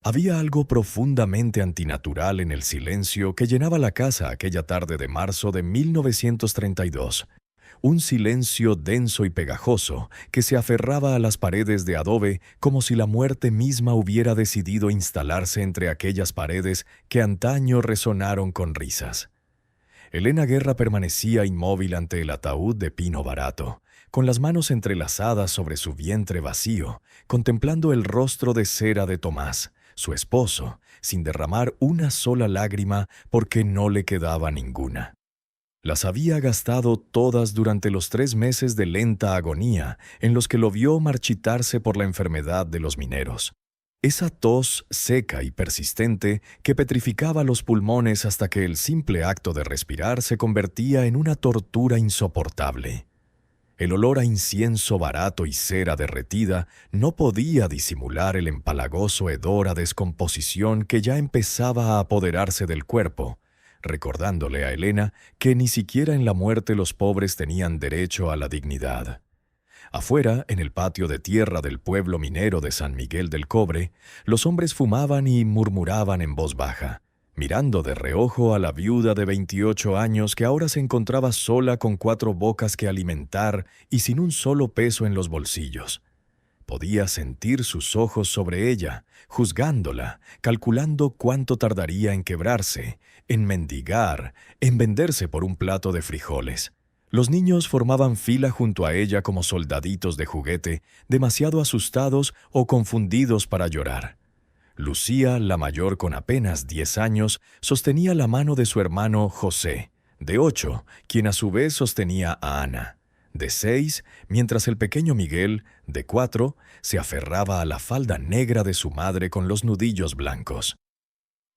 Había algo profundamente antinatural en el silencio que llenaba la casa aquella tarde de marzo de 1932. Un silencio denso y pegajoso que se aferraba a las paredes de adobe como si la muerte misma hubiera decidido instalarse entre aquellas paredes que antaño resonaron con risas. Elena Guerra permanecía inmóvil ante el ataúd de pino barato, con las manos entrelazadas sobre su vientre vacío, contemplando el rostro de cera de Tomás, su esposo, sin derramar una sola lágrima porque no le quedaba ninguna. Las había gastado todas durante los 3 meses de lenta agonía en los que lo vio marchitarse por la enfermedad de los mineros. Esa tos seca y persistente que petrificaba los pulmones hasta que el simple acto de respirar se convertía en una tortura insoportable. El olor a incienso barato y cera derretida no podía disimular el empalagoso hedor a descomposición que ya empezaba a apoderarse del cuerpo, recordándole a Elena que ni siquiera en la muerte los pobres tenían derecho a la dignidad. Afuera, en el patio de tierra del pueblo minero de San Miguel del Cobre, los hombres fumaban y murmuraban en voz baja, mirando de reojo a la viuda de 28 años que ahora se encontraba sola con 4 bocas que alimentar y sin un solo peso en los bolsillos. Podía sentir sus ojos sobre ella, juzgándola, calculando cuánto tardaría en quebrarse, en mendigar, en venderse por un plato de frijoles. Los niños formaban fila junto a ella como soldaditos de juguete, demasiado asustados o confundidos para llorar. Lucía, la mayor con apenas 10 años, sostenía la mano de su hermano José, de 8, quien a su vez sostenía a Ana, de 6, mientras el pequeño Miguel, de 4, se aferraba a la falda negra de su madre con los nudillos blancos.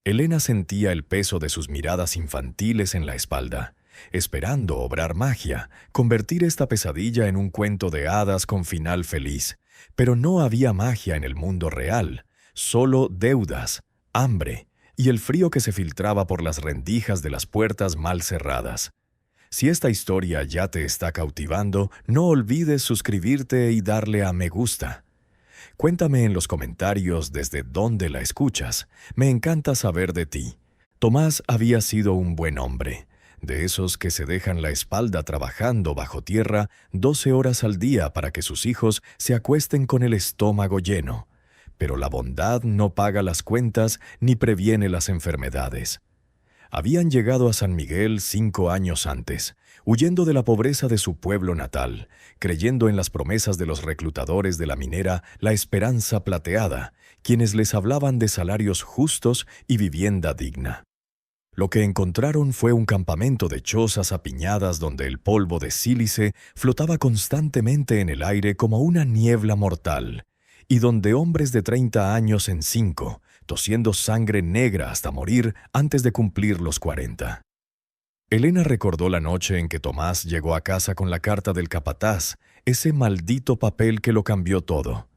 Elena sentía el peso de sus miradas infantiles en la espalda, esperando obrar magia, convertir esta pesadilla en un cuento de hadas con final feliz. Pero no había magia en el mundo real, solo deudas, hambre y el frío que se filtraba por las rendijas de las puertas mal cerradas. Si esta historia ya te está cautivando, no olvides suscribirte y darle a me gusta. Cuéntame en los comentarios desde dónde la escuchas. Me encanta saber de ti. Tomás había sido un buen hombre, de esos que se dejan la espalda trabajando bajo tierra 12 horas al día para que sus hijos se acuesten con el estómago lleno. Pero la bondad no paga las cuentas ni previene las enfermedades. Habían llegado a San Miguel 5 años antes, huyendo de la pobreza de su pueblo natal, creyendo en las promesas de los reclutadores de la minera La Esperanza Plateada, quienes les hablaban de salarios justos y vivienda digna. Lo que encontraron fue un campamento de chozas apiñadas donde el polvo de sílice flotaba constantemente en el aire como una niebla mortal, y donde hombres de 30 años en 5, tosiendo sangre negra hasta morir antes de cumplir los 40. Elena recordó la noche en que Tomás llegó a casa con la carta del capataz, ese maldito papel que lo cambió todo.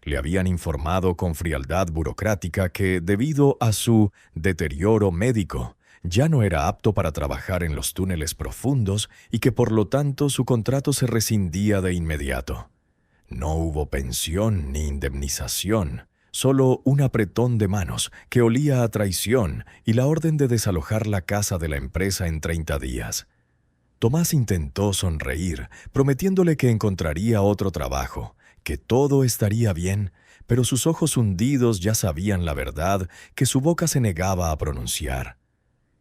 Le habían informado con frialdad burocrática que, debido a su deterioro médico, ya no era apto para trabajar en los túneles profundos y que por lo tanto su contrato se rescindía de inmediato. No hubo pensión ni indemnización, solo un apretón de manos que olía a traición y la orden de desalojar la casa de la empresa en 30 días. Tomás intentó sonreír, prometiéndole que encontraría otro trabajo, que todo estaría bien, pero sus ojos hundidos ya sabían la verdad que su boca se negaba a pronunciar.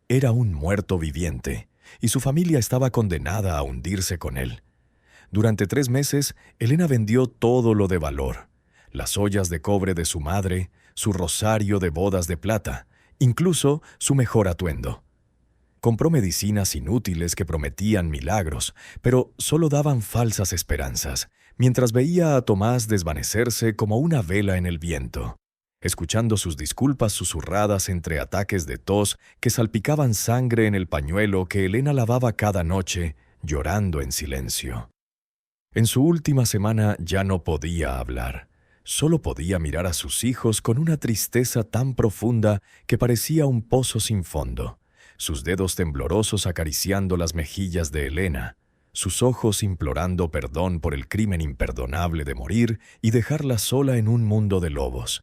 Era un muerto viviente, y su familia estaba condenada a hundirse con él. Durante 3 meses, Elena vendió todo lo de valor: las ollas de cobre de su madre, su rosario de bodas de plata, incluso su mejor atuendo. Compró medicinas inútiles que prometían milagros, pero solo daban falsas esperanzas, mientras veía a Tomás desvanecerse como una vela en el viento, escuchando sus disculpas susurradas entre ataques de tos que salpicaban sangre en el pañuelo que Elena lavaba cada noche, llorando en silencio. En su última semana ya no podía hablar. Solo podía mirar a sus hijos con una tristeza tan profunda que parecía un pozo sin fondo, sus dedos temblorosos acariciando las mejillas de Elena, sus ojos implorando perdón por el crimen imperdonable de morir y dejarla sola en un mundo de lobos.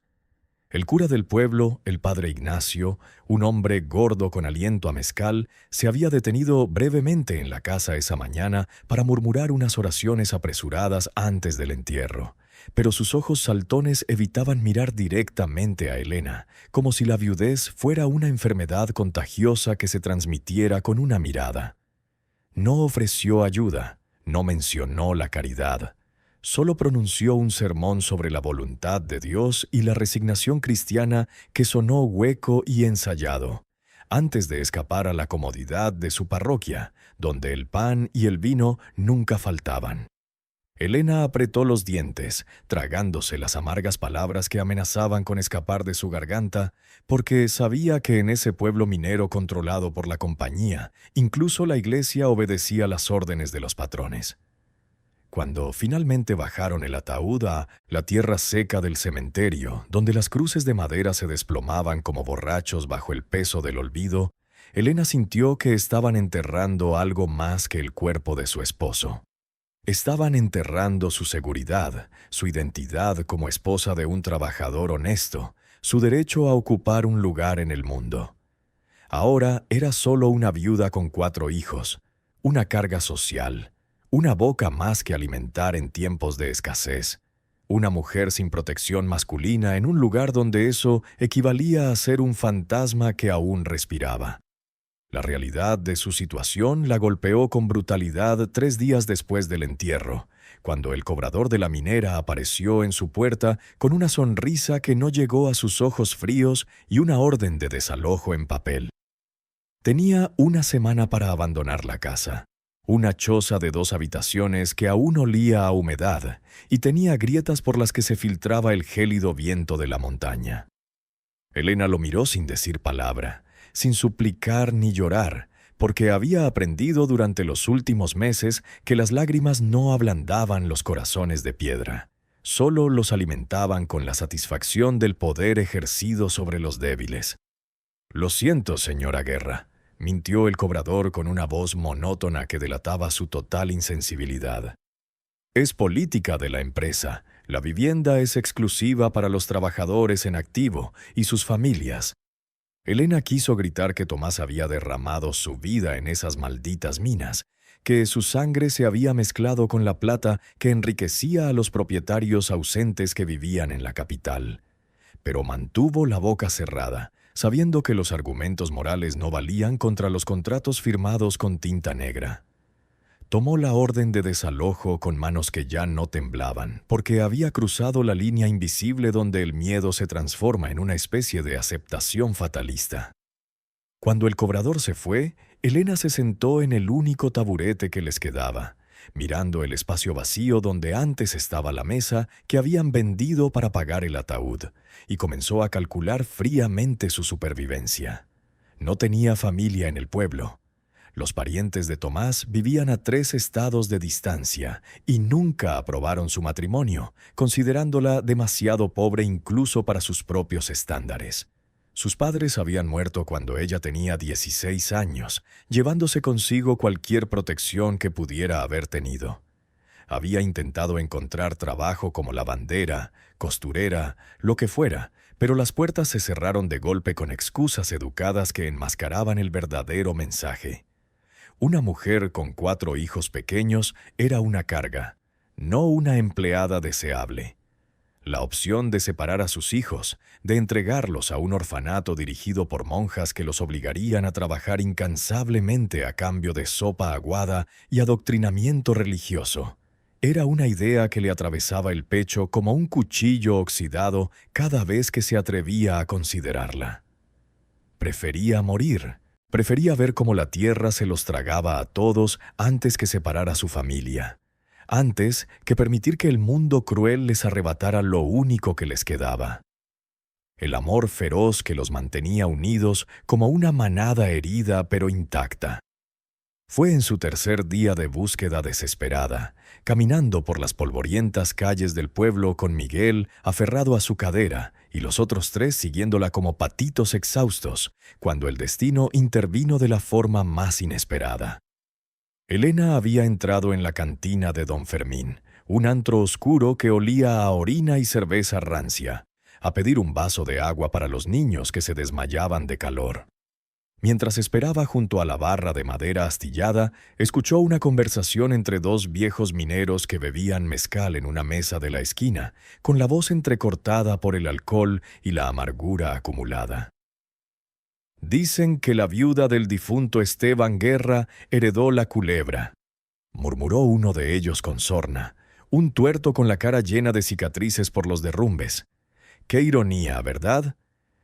El cura del pueblo, el padre Ignacio, un hombre gordo con aliento a mezcal, se había detenido brevemente en la casa esa mañana para murmurar unas oraciones apresuradas antes del entierro. Pero sus ojos saltones evitaban mirar directamente a Elena, como si la viudez fuera una enfermedad contagiosa que se transmitiera con una mirada. No ofreció ayuda, no mencionó la caridad. Solo pronunció un sermón sobre la voluntad de Dios y la resignación cristiana que sonó hueco y ensayado, antes de escapar a la comodidad de su parroquia, donde el pan y el vino nunca faltaban. Elena apretó los dientes, tragándose las amargas palabras que amenazaban con escapar de su garganta, porque sabía que en ese pueblo minero controlado por la compañía, incluso la iglesia obedecía las órdenes de los patrones. Cuando finalmente bajaron el ataúd a la tierra seca del cementerio, donde las cruces de madera se desplomaban como borrachos bajo el peso del olvido, Elena sintió que estaban enterrando algo más que el cuerpo de su esposo. Estaban enterrando su seguridad, su identidad como esposa de un trabajador honesto, su derecho a ocupar un lugar en el mundo. Ahora era solo una viuda con 4 hijos, una carga social, una boca más que alimentar en tiempos de escasez, una mujer sin protección masculina en un lugar donde eso equivalía a ser un fantasma que aún respiraba. La realidad de su situación la golpeó con brutalidad 3 días después del entierro, cuando el cobrador de la minera apareció en su puerta con una sonrisa que no llegó a sus ojos fríos y una orden de desalojo en papel. Tenía una semana para abandonar la casa. Una choza de 2 habitaciones que aún olía a humedad y tenía grietas por las que se filtraba el gélido viento de la montaña. Elena lo miró sin decir palabra, sin suplicar ni llorar, porque había aprendido durante los últimos meses que las lágrimas no ablandaban los corazones de piedra, solo los alimentaban con la satisfacción del poder ejercido sobre los débiles. «Lo siento, señora Guerra», mintió el cobrador con una voz monótona que delataba su total insensibilidad. «Es política de la empresa. La vivienda es exclusiva para los trabajadores en activo y sus familias». Elena quiso gritar que Tomás había derramado su vida en esas malditas minas, que su sangre se había mezclado con la plata que enriquecía a los propietarios ausentes que vivían en la capital. Pero mantuvo la boca cerrada, sabiendo que los argumentos morales no valían contra los contratos firmados con tinta negra. Tomó la orden de desalojo con manos que ya no temblaban, porque había cruzado la línea invisible donde el miedo se transforma en una especie de aceptación fatalista. Cuando el cobrador se fue, Elena se sentó en el único taburete que les quedaba, mirando el espacio vacío donde antes estaba la mesa que habían vendido para pagar el ataúd, y comenzó a calcular fríamente su supervivencia. No tenía familia en el pueblo. Los parientes de Tomás vivían a 3 estados de distancia y nunca aprobaron su matrimonio, considerándola demasiado pobre incluso para sus propios estándares. Sus padres habían muerto cuando ella tenía 16 años, llevándose consigo cualquier protección que pudiera haber tenido. Había intentado encontrar trabajo como lavandera, costurera, lo que fuera, pero las puertas se cerraron de golpe con excusas educadas que enmascaraban el verdadero mensaje. Una mujer con 4 hijos pequeños era una carga, no una empleada deseable. La opción de separar a sus hijos, de entregarlos a un orfanato dirigido por monjas que los obligarían a trabajar incansablemente a cambio de sopa aguada y adoctrinamiento religioso, era una idea que le atravesaba el pecho como un cuchillo oxidado cada vez que se atrevía a considerarla. Prefería morir. Prefería ver cómo la tierra se los tragaba a todos antes que separar a su familia, antes que permitir que el mundo cruel les arrebatara lo único que les quedaba. El amor feroz que los mantenía unidos como una manada herida pero intacta. Fue en su tercer día de búsqueda desesperada, caminando por las polvorientas calles del pueblo con Miguel aferrado a su cadera y los otros 3 siguiéndola como patitos exhaustos, cuando el destino intervino de la forma más inesperada. Elena había entrado en la cantina de Don Fermín, un antro oscuro que olía a orina y cerveza rancia. a pedir un vaso de agua para los niños que se desmayaban de calor. Mientras esperaba junto a la barra de madera astillada, escuchó una conversación entre dos viejos mineros que bebían mezcal en una mesa de la esquina, con la voz entrecortada por el alcohol y la amargura acumulada. «Dicen que la viuda del difunto Esteban Guerra heredó la culebra», murmuró uno de ellos con sorna, un tuerto con la cara llena de cicatrices por los derrumbes. «Qué ironía, ¿verdad?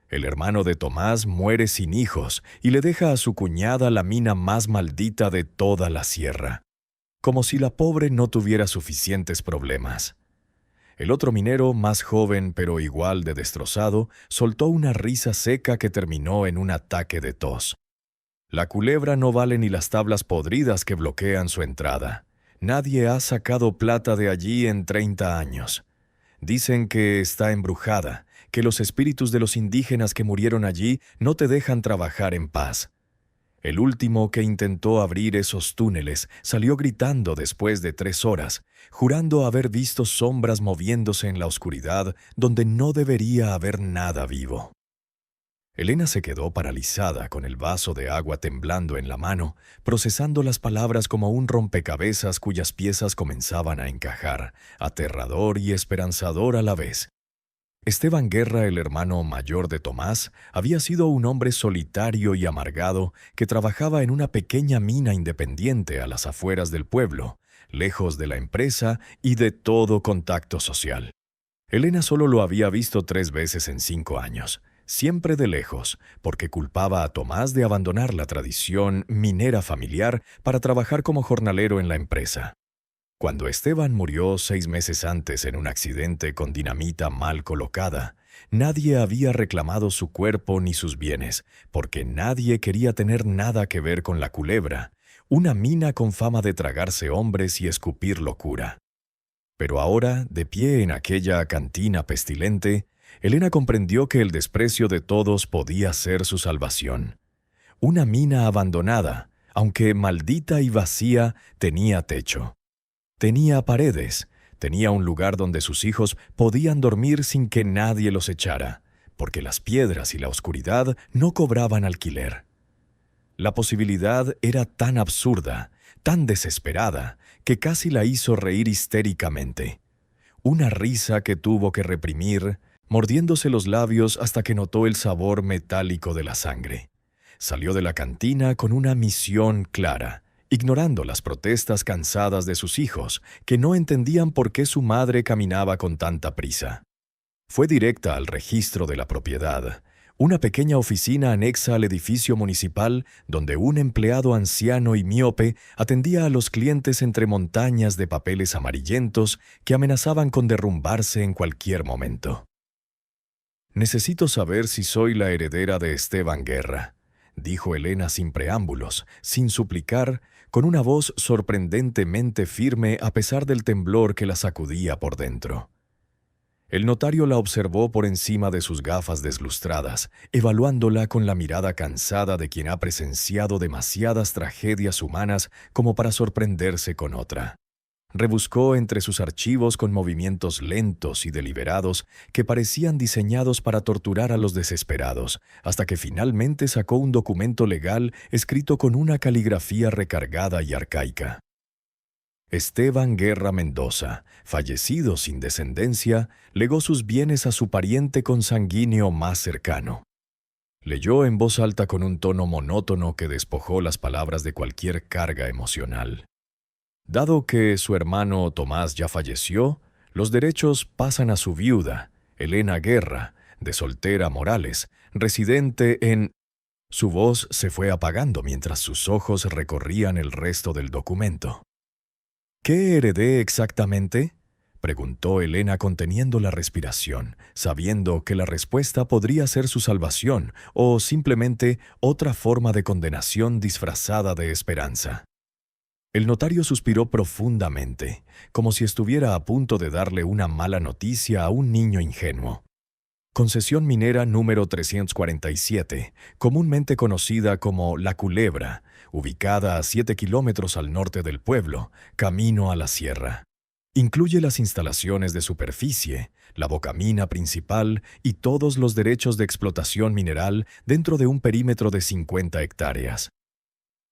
El hermano de Tomás muere sin hijos y le deja a su cuñada la mina más maldita de toda la sierra. Como si la pobre no tuviera suficientes problemas». El otro minero, más joven pero igual de destrozado, soltó una risa seca que terminó en un ataque de tos. «La culebra no vale ni las tablas podridas que bloquean su entrada. Nadie ha sacado plata de allí en 30 años. Dicen que está embrujada, que los espíritus de los indígenas que murieron allí no te dejan trabajar en paz. El último que intentó abrir esos túneles salió gritando después de 3 horas, jurando haber visto sombras moviéndose en la oscuridad donde no debería haber nada vivo». Elena se quedó paralizada con el vaso de agua temblando en la mano, procesando las palabras como un rompecabezas cuyas piezas comenzaban a encajar, aterrador y esperanzador a la vez. Esteban Guerra, el hermano mayor de Tomás, había sido un hombre solitario y amargado que trabajaba en una pequeña mina independiente a las afueras del pueblo, lejos de la empresa y de todo contacto social. Elena solo lo había visto 3 veces en 5 años, siempre de lejos, porque culpaba a Tomás de abandonar la tradición minera familiar para trabajar como jornalero en la empresa. Cuando Esteban murió 6 meses antes en un accidente con dinamita mal colocada, nadie había reclamado su cuerpo ni sus bienes, porque nadie quería tener nada que ver con la culebra, una mina con fama de tragarse hombres y escupir locura. Pero ahora, de pie en aquella cantina pestilente, Elena comprendió que el desprecio de todos podía ser su salvación. Una mina abandonada, aunque maldita y vacía, tenía techo. Tenía paredes, tenía un lugar donde sus hijos podían dormir sin que nadie los echara, porque las piedras y la oscuridad no cobraban alquiler. La posibilidad era tan absurda, tan desesperada, que casi la hizo reír histéricamente. Una risa que tuvo que reprimir, mordiéndose los labios hasta que notó el sabor metálico de la sangre. Salió de la cantina con una misión clara, ignorando las protestas cansadas de sus hijos, que no entendían por qué su madre caminaba con tanta prisa. Fue directa al registro de la propiedad, una pequeña oficina anexa al edificio municipal donde un empleado anciano y miope atendía a los clientes entre montañas de papeles amarillentos que amenazaban con derrumbarse en cualquier momento. «Necesito saber si soy la heredera de Esteban Guerra», dijo Elena sin preámbulos, sin suplicar, con una voz sorprendentemente firme a pesar del temblor que la sacudía por dentro. El notario la observó por encima de sus gafas deslustradas, evaluándola con la mirada cansada de quien ha presenciado demasiadas tragedias humanas como para sorprenderse con otra. Rebuscó entre sus archivos con movimientos lentos y deliberados que parecían diseñados para torturar a los desesperados, hasta que finalmente sacó un documento legal escrito con una caligrafía recargada y arcaica. Esteban Guerra Mendoza, fallecido sin descendencia, legó sus bienes a su pariente consanguíneo más cercano. Leyó en voz alta con un tono monótono que despojó las palabras de cualquier carga emocional. Dado que su hermano Tomás ya falleció, los derechos pasan a su viuda, Elena Guerra, de Soltera Morales, residente en... Su voz se fue apagando mientras sus ojos recorrían el resto del documento. «¿Qué heredé exactamente?», preguntó Elena conteniendo la respiración, sabiendo que la respuesta podría ser su salvación o simplemente otra forma de condenación disfrazada de esperanza. El notario suspiró profundamente, como si estuviera a punto de darle una mala noticia a un niño ingenuo. Concesión minera número 347, comúnmente conocida como La Culebra, ubicada a 7 kilómetros al norte del pueblo, camino a la sierra. Incluye las instalaciones de superficie, la bocamina principal y todos los derechos de explotación mineral dentro de un perímetro de 50 hectáreas.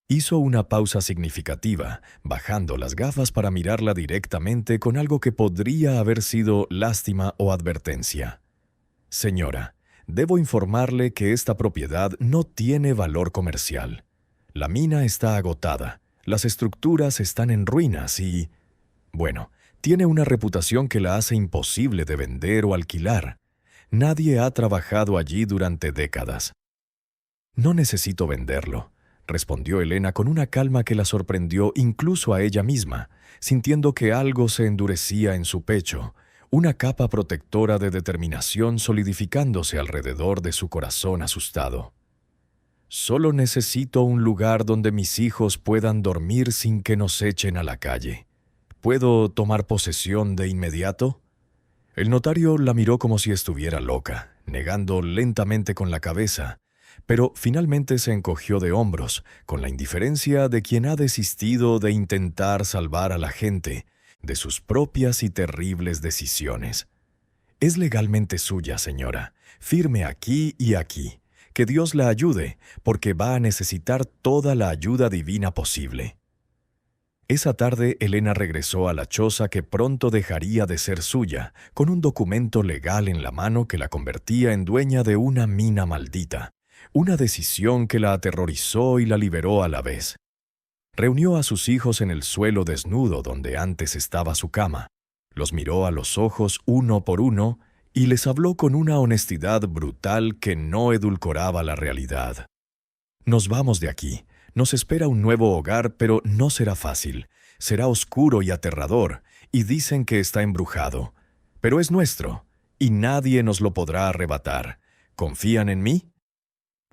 Hizo una pausa significativa, bajando las gafas para mirarla directamente con algo que podría haber sido lástima o advertencia. Señora, debo informarle que esta propiedad no tiene valor comercial. La mina está agotada, las estructuras están en ruinas y... bueno, tiene una reputación que la hace imposible de vender o alquilar. Nadie ha trabajado allí durante décadas. No necesito venderlo, respondió Elena con una calma que la sorprendió incluso a ella misma, sintiendo que algo se endurecía en su pecho, una capa protectora de determinación solidificándose alrededor de su corazón asustado. Solo necesito un lugar donde mis hijos puedan dormir sin que nos echen a la calle. ¿Puedo tomar posesión de inmediato? El notario la miró como si estuviera loca, negando lentamente con la cabeza, pero finalmente se encogió de hombros, con la indiferencia de quien ha desistido de intentar salvar a la gente de sus propias y terribles decisiones. Es legalmente suya, señora. Firme aquí y aquí. Que Dios la ayude, porque va a necesitar toda la ayuda divina posible. Esa tarde, Elena regresó a la choza que pronto dejaría de ser suya, con un documento legal en la mano que la convertía en dueña de una mina maldita, una decisión que la aterrorizó y la liberó a la vez. Reunió a sus hijos en el suelo desnudo donde antes estaba su cama, los miró a los ojos uno por uno y les habló con una honestidad brutal que no edulcoraba la realidad. Nos vamos de aquí. Nos espera un nuevo hogar, pero no será fácil. Será oscuro y aterrador, y dicen que está embrujado. Pero es nuestro, y nadie nos lo podrá arrebatar. ¿Confían en mí?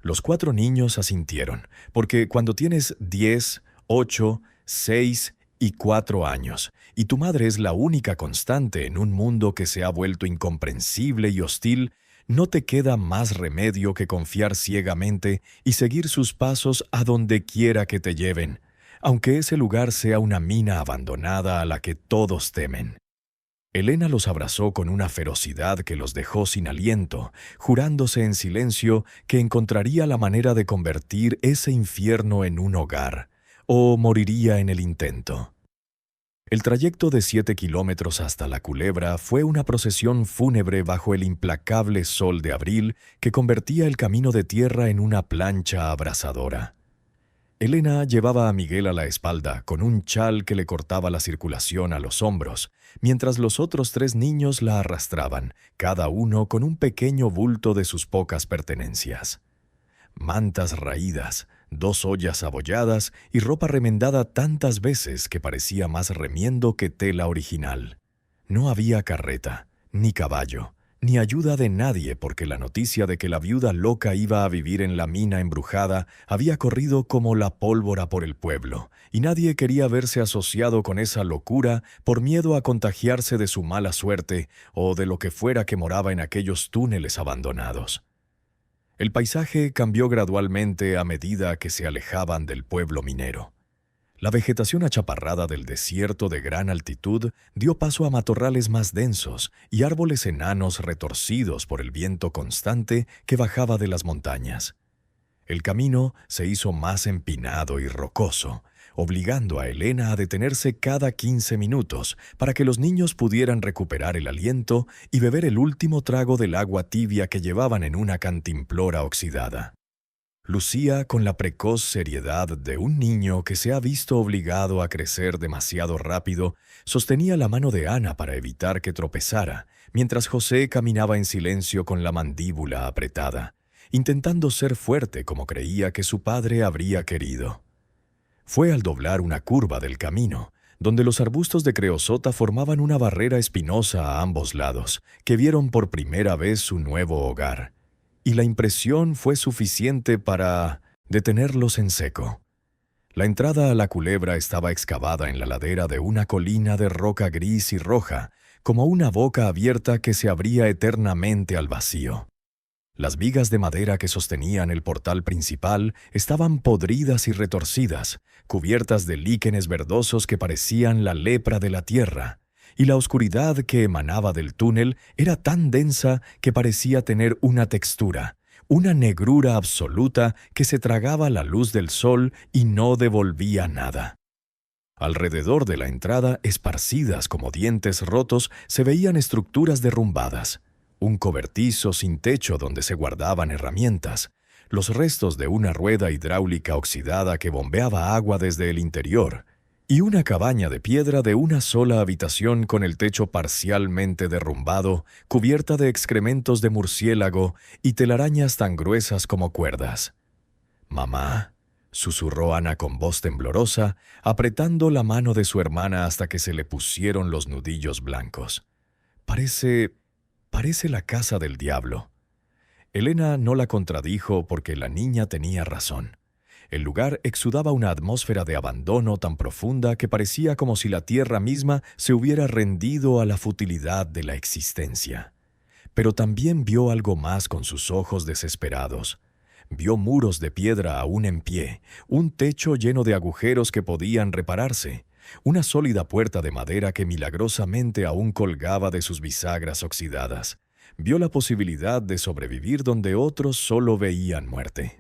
Los 4 niños asintieron, porque cuando tienes 10, 8, 6 y 4 años, y tu madre es la única constante en un mundo que se ha vuelto incomprensible y hostil, no te queda más remedio que confiar ciegamente y seguir sus pasos a donde quiera que te lleven, aunque ese lugar sea una mina abandonada a la que todos temen. Elena los abrazó con una ferocidad que los dejó sin aliento, jurándose en silencio que encontraría la manera de convertir ese infierno en un hogar, o moriría en el intento. El trayecto de 7 kilómetros hasta la Culebra fue una procesión fúnebre bajo el implacable sol de abril que convertía el camino de tierra en una plancha abrasadora. Elena llevaba a Miguel a la espalda con un chal que le cortaba la circulación a los hombros, mientras los otros 3 niños la arrastraban, cada uno con un pequeño bulto de sus pocas pertenencias. Mantas raídas, 2 ollas abolladas y ropa remendada tantas veces que parecía más remiendo que tela original. No había carreta, ni caballo, ni ayuda de nadie porque la noticia de que la viuda loca iba a vivir en la mina embrujada había corrido como la pólvora por el pueblo, y nadie quería verse asociado con esa locura por miedo a contagiarse de su mala suerte o de lo que fuera que moraba en aquellos túneles abandonados. El paisaje cambió gradualmente a medida que se alejaban del pueblo minero. La vegetación achaparrada del desierto de gran altitud dio paso a matorrales más densos y árboles enanos retorcidos por el viento constante que bajaba de las montañas. El camino se hizo más empinado y rocoso, obligando a Elena a detenerse cada 15 minutos para que los niños pudieran recuperar el aliento y beber el último trago del agua tibia que llevaban en una cantimplora oxidada. Lucía, con la precoz seriedad de un niño que se ha visto obligado a crecer demasiado rápido, sostenía la mano de Ana para evitar que tropezara, mientras José caminaba en silencio con la mandíbula apretada, intentando ser fuerte como creía que su padre habría querido. Fue al doblar una curva del camino, donde los arbustos de creosota formaban una barrera espinosa a ambos lados, que vieron por primera vez su nuevo hogar, y la impresión fue suficiente para detenerlos en seco. La entrada a la Culebra estaba excavada en la ladera de una colina de roca gris y roja, como una boca abierta que se abría eternamente al vacío. Las vigas de madera que sostenían el portal principal estaban podridas y retorcidas, cubiertas de líquenes verdosos que parecían la lepra de la tierra, y la oscuridad que emanaba del túnel era tan densa que parecía tener una textura, una negrura absoluta que se tragaba la luz del sol y no devolvía nada. Alrededor de la entrada, esparcidas como dientes rotos, se veían estructuras derrumbadas, un cobertizo sin techo donde se guardaban herramientas, los restos de una rueda hidráulica oxidada que bombeaba agua desde el interior, y una cabaña de piedra de una sola habitación con el techo parcialmente derrumbado, cubierta de excrementos de murciélago y telarañas tan gruesas como cuerdas. «Mamá», susurró Ana con voz temblorosa, apretando la mano de su hermana hasta que se le pusieron los nudillos blancos. Parece la casa del diablo». Elena no la contradijo porque la niña tenía razón. El lugar exudaba una atmósfera de abandono tan profunda que parecía como si la tierra misma se hubiera rendido a la futilidad de la existencia. Pero también vio algo más con sus ojos desesperados. Vio muros de piedra aún en pie, un techo lleno de agujeros que podían repararse, una sólida puerta de madera que milagrosamente aún colgaba de sus bisagras oxidadas. Vio la posibilidad de sobrevivir donde otros solo veían muerte.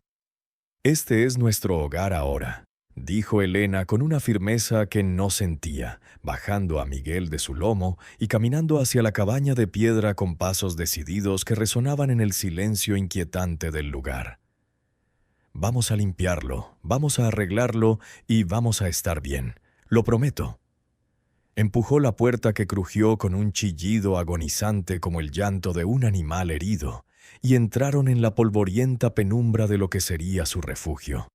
«Este es nuestro hogar ahora», dijo Elena con una firmeza que no sentía, bajando a Miguel de su lomo y caminando hacia la cabaña de piedra con pasos decididos que resonaban en el silencio inquietante del lugar. «Vamos a limpiarlo, vamos a arreglarlo y vamos a estar bien, lo prometo». Empujó la puerta que crujió con un chillido agonizante como el llanto de un animal herido, y entraron en la polvorienta penumbra de lo que sería su refugio.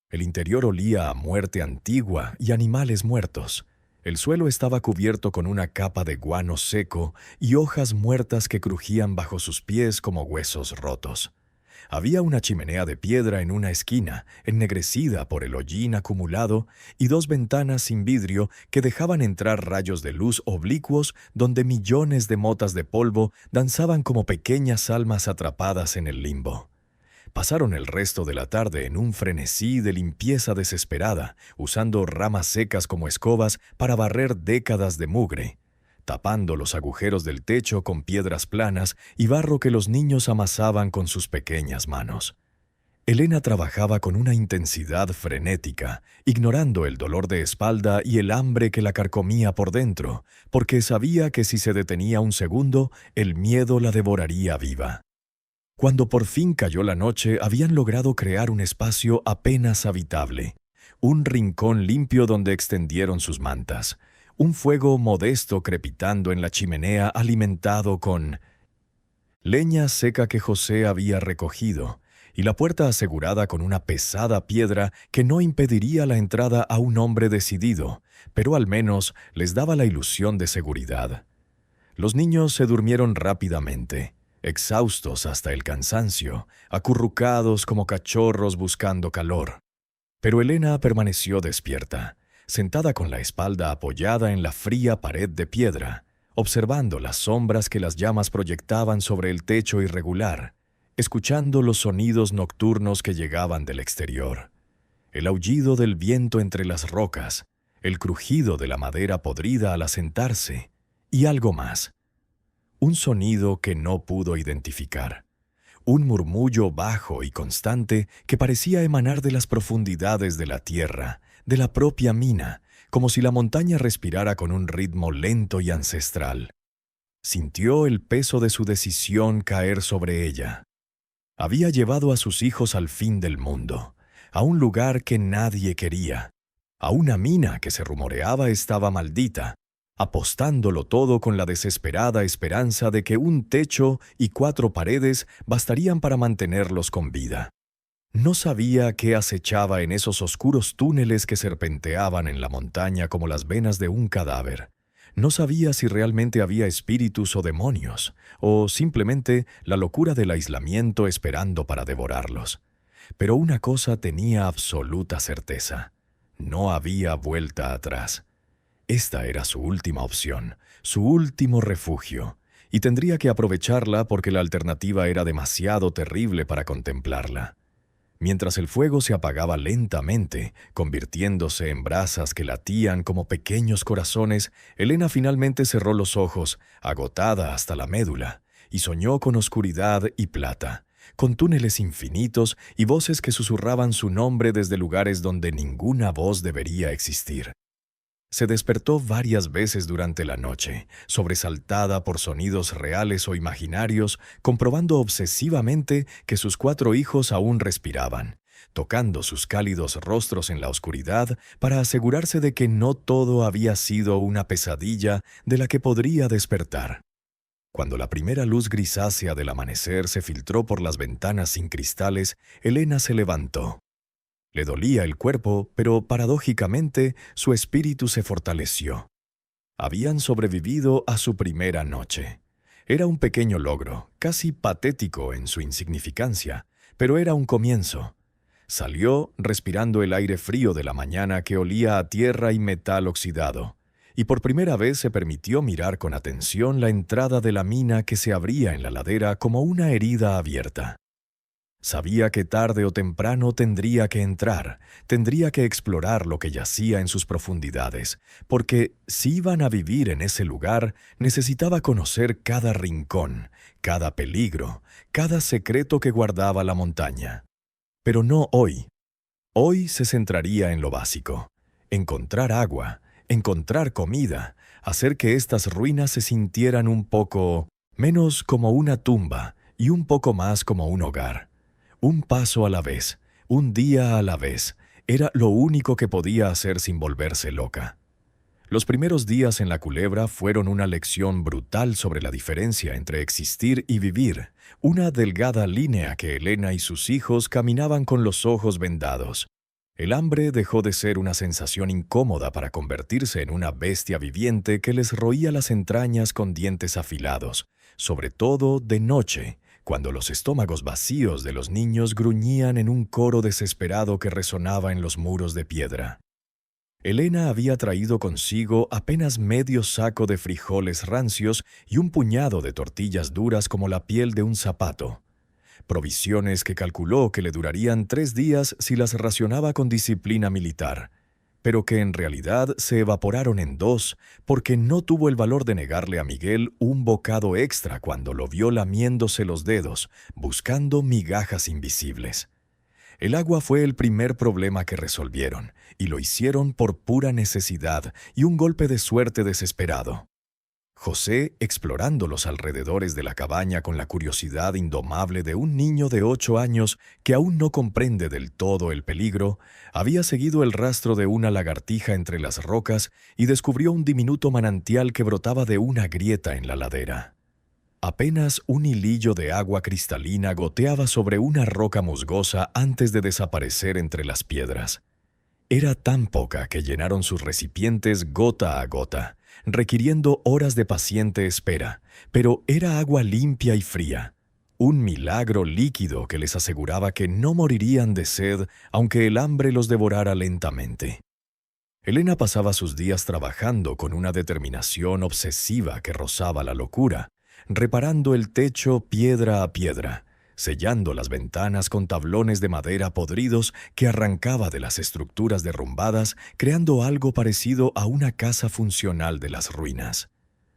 El interior olía a muerte antigua y animales muertos. El suelo estaba cubierto con una capa de guano seco y hojas muertas que crujían bajo sus pies como huesos rotos. Había una chimenea de piedra en una esquina, ennegrecida por el hollín acumulado, y dos ventanas sin vidrio que dejaban entrar rayos de luz oblicuos donde millones de motas de polvo danzaban como pequeñas almas atrapadas en el limbo. Pasaron el resto de la tarde en un frenesí de limpieza desesperada, usando ramas secas como escobas para barrer décadas de mugre, tapando los agujeros del techo con piedras planas y barro que los niños amasaban con sus pequeñas manos. Elena trabajaba con una intensidad frenética, ignorando el dolor de espalda y el hambre que la carcomía por dentro, porque sabía que si se detenía un segundo, el miedo la devoraría viva. Cuando por fin cayó la noche, habían logrado crear un espacio apenas habitable, un rincón limpio donde extendieron sus mantas, un fuego modesto crepitando en la chimenea alimentado con leña seca que José había recogido, y la puerta asegurada con una pesada piedra que no impediría la entrada a un hombre decidido, pero al menos les daba la ilusión de seguridad. Los niños se durmieron rápidamente, exhaustos hasta el cansancio, acurrucados como cachorros buscando calor. Pero Elena permaneció despierta, sentada con la espalda apoyada en la fría pared de piedra, observando las sombras que las llamas proyectaban sobre el techo irregular, escuchando los sonidos nocturnos que llegaban del exterior, el aullido del viento entre las rocas, el crujido de la madera podrida al asentarse, y algo más. Un sonido que no pudo identificar, un murmullo bajo y constante que parecía emanar de las profundidades de la tierra, de la propia mina, como si la montaña respirara con un ritmo lento y ancestral. Sintió el peso de su decisión caer sobre ella. Había llevado a sus hijos al fin del mundo, a un lugar que nadie quería, a una mina que se rumoreaba estaba maldita, apostándolo todo con la desesperada esperanza de que un techo y 4 paredes bastarían para mantenerlos con vida. No sabía qué acechaba en esos oscuros túneles que serpenteaban en la montaña como las venas de un cadáver. No sabía si realmente había espíritus o demonios, o simplemente la locura del aislamiento esperando para devorarlos. Pero una cosa tenía absoluta certeza: no había vuelta atrás. Esta era su última opción, su último refugio, y tendría que aprovecharla porque la alternativa era demasiado terrible para contemplarla. Mientras el fuego se apagaba lentamente, convirtiéndose en brasas que latían como pequeños corazones, Elena finalmente cerró los ojos, agotada hasta la médula, y soñó con oscuridad y plata, con túneles infinitos y voces que susurraban su nombre desde lugares donde ninguna voz debería existir. Se despertó varias veces durante la noche, sobresaltada por sonidos reales o imaginarios, comprobando obsesivamente que sus 4 hijos aún respiraban, tocando sus cálidos rostros en la oscuridad para asegurarse de que no todo había sido una pesadilla de la que podría despertar. Cuando la primera luz grisácea del amanecer se filtró por las ventanas sin cristales, Elena se levantó. Le dolía el cuerpo, pero paradójicamente su espíritu se fortaleció. Habían sobrevivido a su primera noche. Era un pequeño logro, casi patético en su insignificancia, pero era un comienzo. Salió respirando el aire frío de la mañana que olía a tierra y metal oxidado, y por primera vez se permitió mirar con atención la entrada de la mina que se abría en la ladera como una herida abierta. Sabía que tarde o temprano tendría que entrar, tendría que explorar lo que yacía en sus profundidades, porque si iban a vivir en ese lugar, necesitaba conocer cada rincón, cada peligro, cada secreto que guardaba la montaña. Pero no hoy. Hoy se centraría en lo básico: encontrar agua, encontrar comida, hacer que estas ruinas se sintieran un poco menos como una tumba y un poco más como un hogar. Un paso a la vez, un día a la vez, era lo único que podía hacer sin volverse loca. Los primeros días en la Culebra fueron una lección brutal sobre la diferencia entre existir y vivir, una delgada línea que Elena y sus hijos caminaban con los ojos vendados. El hambre dejó de ser una sensación incómoda para convertirse en una bestia viviente que les roía las entrañas con dientes afilados, sobre todo de noche, cuando los estómagos vacíos de los niños gruñían en un coro desesperado que resonaba en los muros de piedra. Elena había traído consigo apenas medio saco de frijoles rancios y un puñado de tortillas duras como la piel de un zapato. Provisiones que calculó que le durarían 3 días si las racionaba con disciplina militar, pero que en realidad se evaporaron en 2 porque no tuvo el valor de negarle a Miguel un bocado extra cuando lo vio lamiéndose los dedos, buscando migajas invisibles. El agua fue el primer problema que resolvieron, y lo hicieron por pura necesidad y un golpe de suerte desesperado. José, explorando los alrededores de la cabaña con la curiosidad indomable de un niño de 8 años que aún no comprende del todo el peligro, había seguido el rastro de una lagartija entre las rocas y descubrió un diminuto manantial que brotaba de una grieta en la ladera. Apenas un hilillo de agua cristalina goteaba sobre una roca musgosa antes de desaparecer entre las piedras. Era tan poca que llenaron sus recipientes gota a gota, requiriendo horas de paciente espera, pero era agua limpia y fría, un milagro líquido que les aseguraba que no morirían de sed aunque el hambre los devorara lentamente. Elena pasaba sus días trabajando con una determinación obsesiva que rozaba la locura, reparando el techo piedra a piedra, sellando las ventanas con tablones de madera podridos que arrancaba de las estructuras derrumbadas, creando algo parecido a una casa funcional de las ruinas.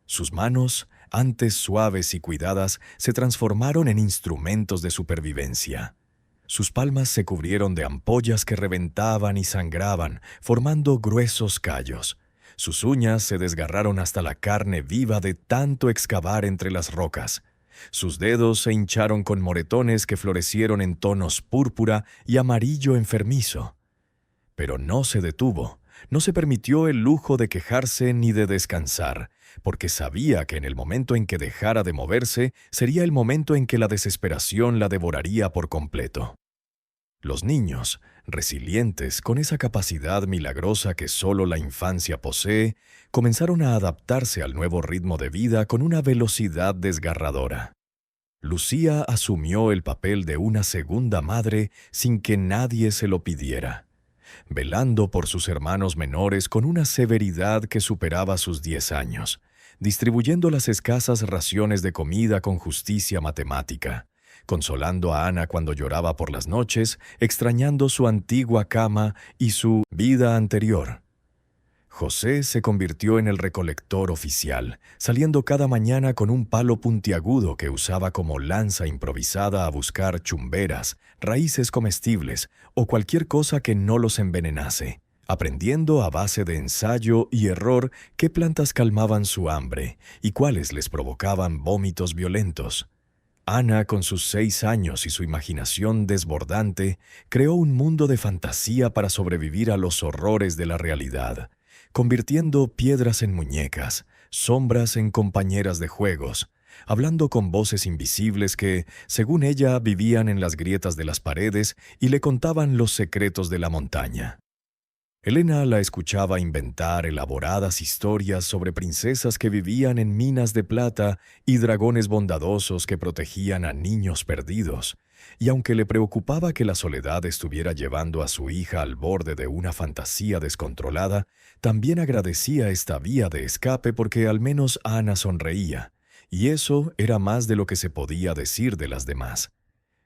Sus manos, antes suaves y cuidadas, se transformaron en instrumentos de supervivencia. Sus palmas se cubrieron de ampollas que reventaban y sangraban, formando gruesos callos. Sus uñas se desgarraron hasta la carne viva de tanto excavar entre las rocas. Sus dedos se hincharon con moretones que florecieron en tonos púrpura y amarillo enfermizo. Pero no se detuvo, no se permitió el lujo de quejarse ni de descansar, porque sabía que en el momento en que dejara de moverse sería el momento en que la desesperación la devoraría por completo. Los niños, resilientes con esa capacidad milagrosa que solo la infancia posee, comenzaron a adaptarse al nuevo ritmo de vida con una velocidad desgarradora. Lucía asumió el papel de una segunda madre sin que nadie se lo pidiera, velando por sus hermanos menores con una severidad que superaba sus 10 años, distribuyendo las escasas raciones de comida con justicia matemática, consolando a Ana cuando lloraba por las noches, extrañando su antigua cama y su vida anterior. José se convirtió en el recolector oficial, saliendo cada mañana con un palo puntiagudo que usaba como lanza improvisada a buscar chumberas, raíces comestibles o cualquier cosa que no los envenenase, aprendiendo a base de ensayo y error qué plantas calmaban su hambre y cuáles les provocaban vómitos violentos. Ana, con sus 6 años y su imaginación desbordante, creó un mundo de fantasía para sobrevivir a los horrores de la realidad, convirtiendo piedras en muñecas, sombras en compañeras de juegos, hablando con voces invisibles que, según ella, vivían en las grietas de las paredes y le contaban los secretos de la montaña. Elena la escuchaba inventar elaboradas historias sobre princesas que vivían en minas de plata y dragones bondadosos que protegían a niños perdidos, y aunque le preocupaba que la soledad estuviera llevando a su hija al borde de una fantasía descontrolada, también agradecía esta vía de escape porque al menos Ana sonreía, y eso era más de lo que se podía decir de las demás.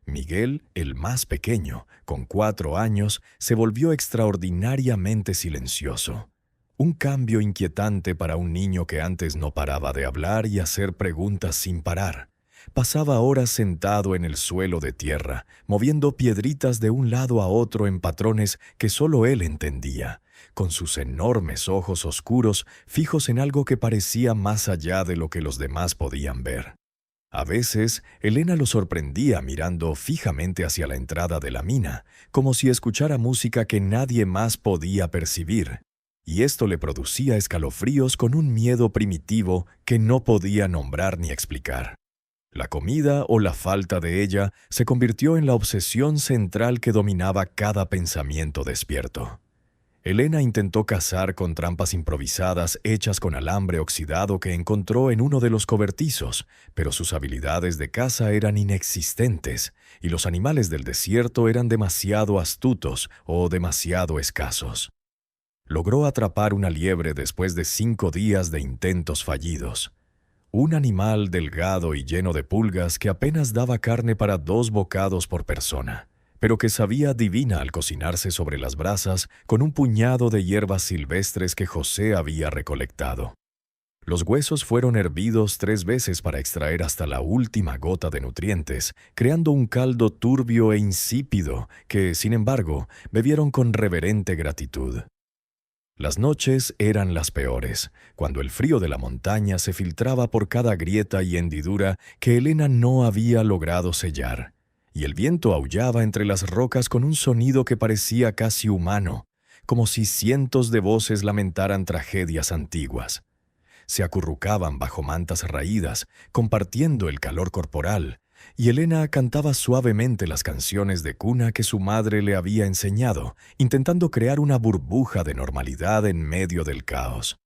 Miguel, el más pequeño, con 4 años, se volvió extraordinariamente silencioso. Un cambio inquietante para un niño que antes no paraba de hablar y hacer preguntas sin parar. Pasaba horas sentado en el suelo de tierra, moviendo piedritas de un lado a otro en patrones que solo él entendía, con sus enormes ojos oscuros fijos en algo que parecía más allá de lo que los demás podían ver. A veces, Elena lo sorprendía mirando fijamente hacia la entrada de la mina, como si escuchara música que nadie más podía percibir, y esto le producía escalofríos con un miedo primitivo que no podía nombrar ni explicar. La comida o la falta de ella se convirtió en la obsesión central que dominaba cada pensamiento despierto. Elena intentó cazar con trampas improvisadas hechas con alambre oxidado que encontró en uno de los cobertizos, pero sus habilidades de caza eran inexistentes y los animales del desierto eran demasiado astutos o demasiado escasos. Logró atrapar una liebre después de 5 días de intentos fallidos. Un animal delgado y lleno de pulgas que apenas daba carne para 2 bocados por persona, pero que sabía divina al cocinarse sobre las brasas con un puñado de hierbas silvestres que José había recolectado. Los huesos fueron hervidos 3 veces para extraer hasta la última gota de nutrientes, creando un caldo turbio e insípido que, sin embargo, bebieron con reverente gratitud. Las noches eran las peores, cuando el frío de la montaña se filtraba por cada grieta y hendidura que Elena no había logrado sellar, y el viento aullaba entre las rocas con un sonido que parecía casi humano, como si cientos de voces lamentaran tragedias antiguas. Se acurrucaban bajo mantas raídas, compartiendo el calor corporal, y Elena cantaba suavemente las canciones de cuna que su madre le había enseñado, intentando crear una burbuja de normalidad en medio del caos.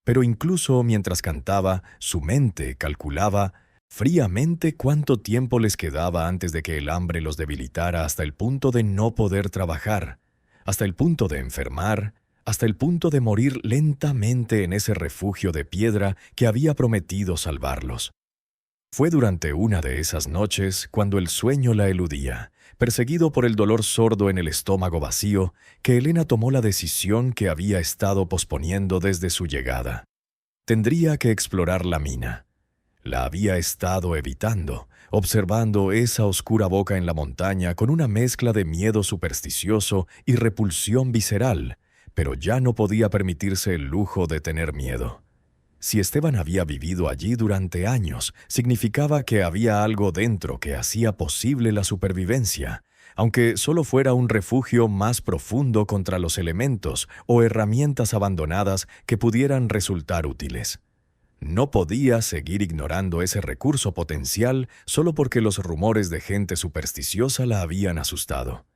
Pero incluso mientras cantaba, su mente calculaba fríamente cuánto tiempo les quedaba antes de que el hambre los debilitara hasta el punto de no poder trabajar, hasta el punto de enfermar, hasta el punto de morir lentamente en ese refugio de piedra que había prometido salvarlos. Fue durante una de esas noches, cuando el sueño la eludía, perseguido por el dolor sordo en el estómago vacío, que Elena tomó la decisión que había estado posponiendo desde su llegada. Tendría que explorar la mina. La había estado evitando, observando esa oscura boca en la montaña con una mezcla de miedo supersticioso y repulsión visceral, pero ya no podía permitirse el lujo de tener miedo. Si Esteban había vivido allí durante años, significaba que había algo dentro que hacía posible la supervivencia, aunque solo fuera un refugio más profundo contra los elementos o herramientas abandonadas que pudieran resultar útiles. No podía seguir ignorando ese recurso potencial solo porque los rumores de gente supersticiosa la habían asustado.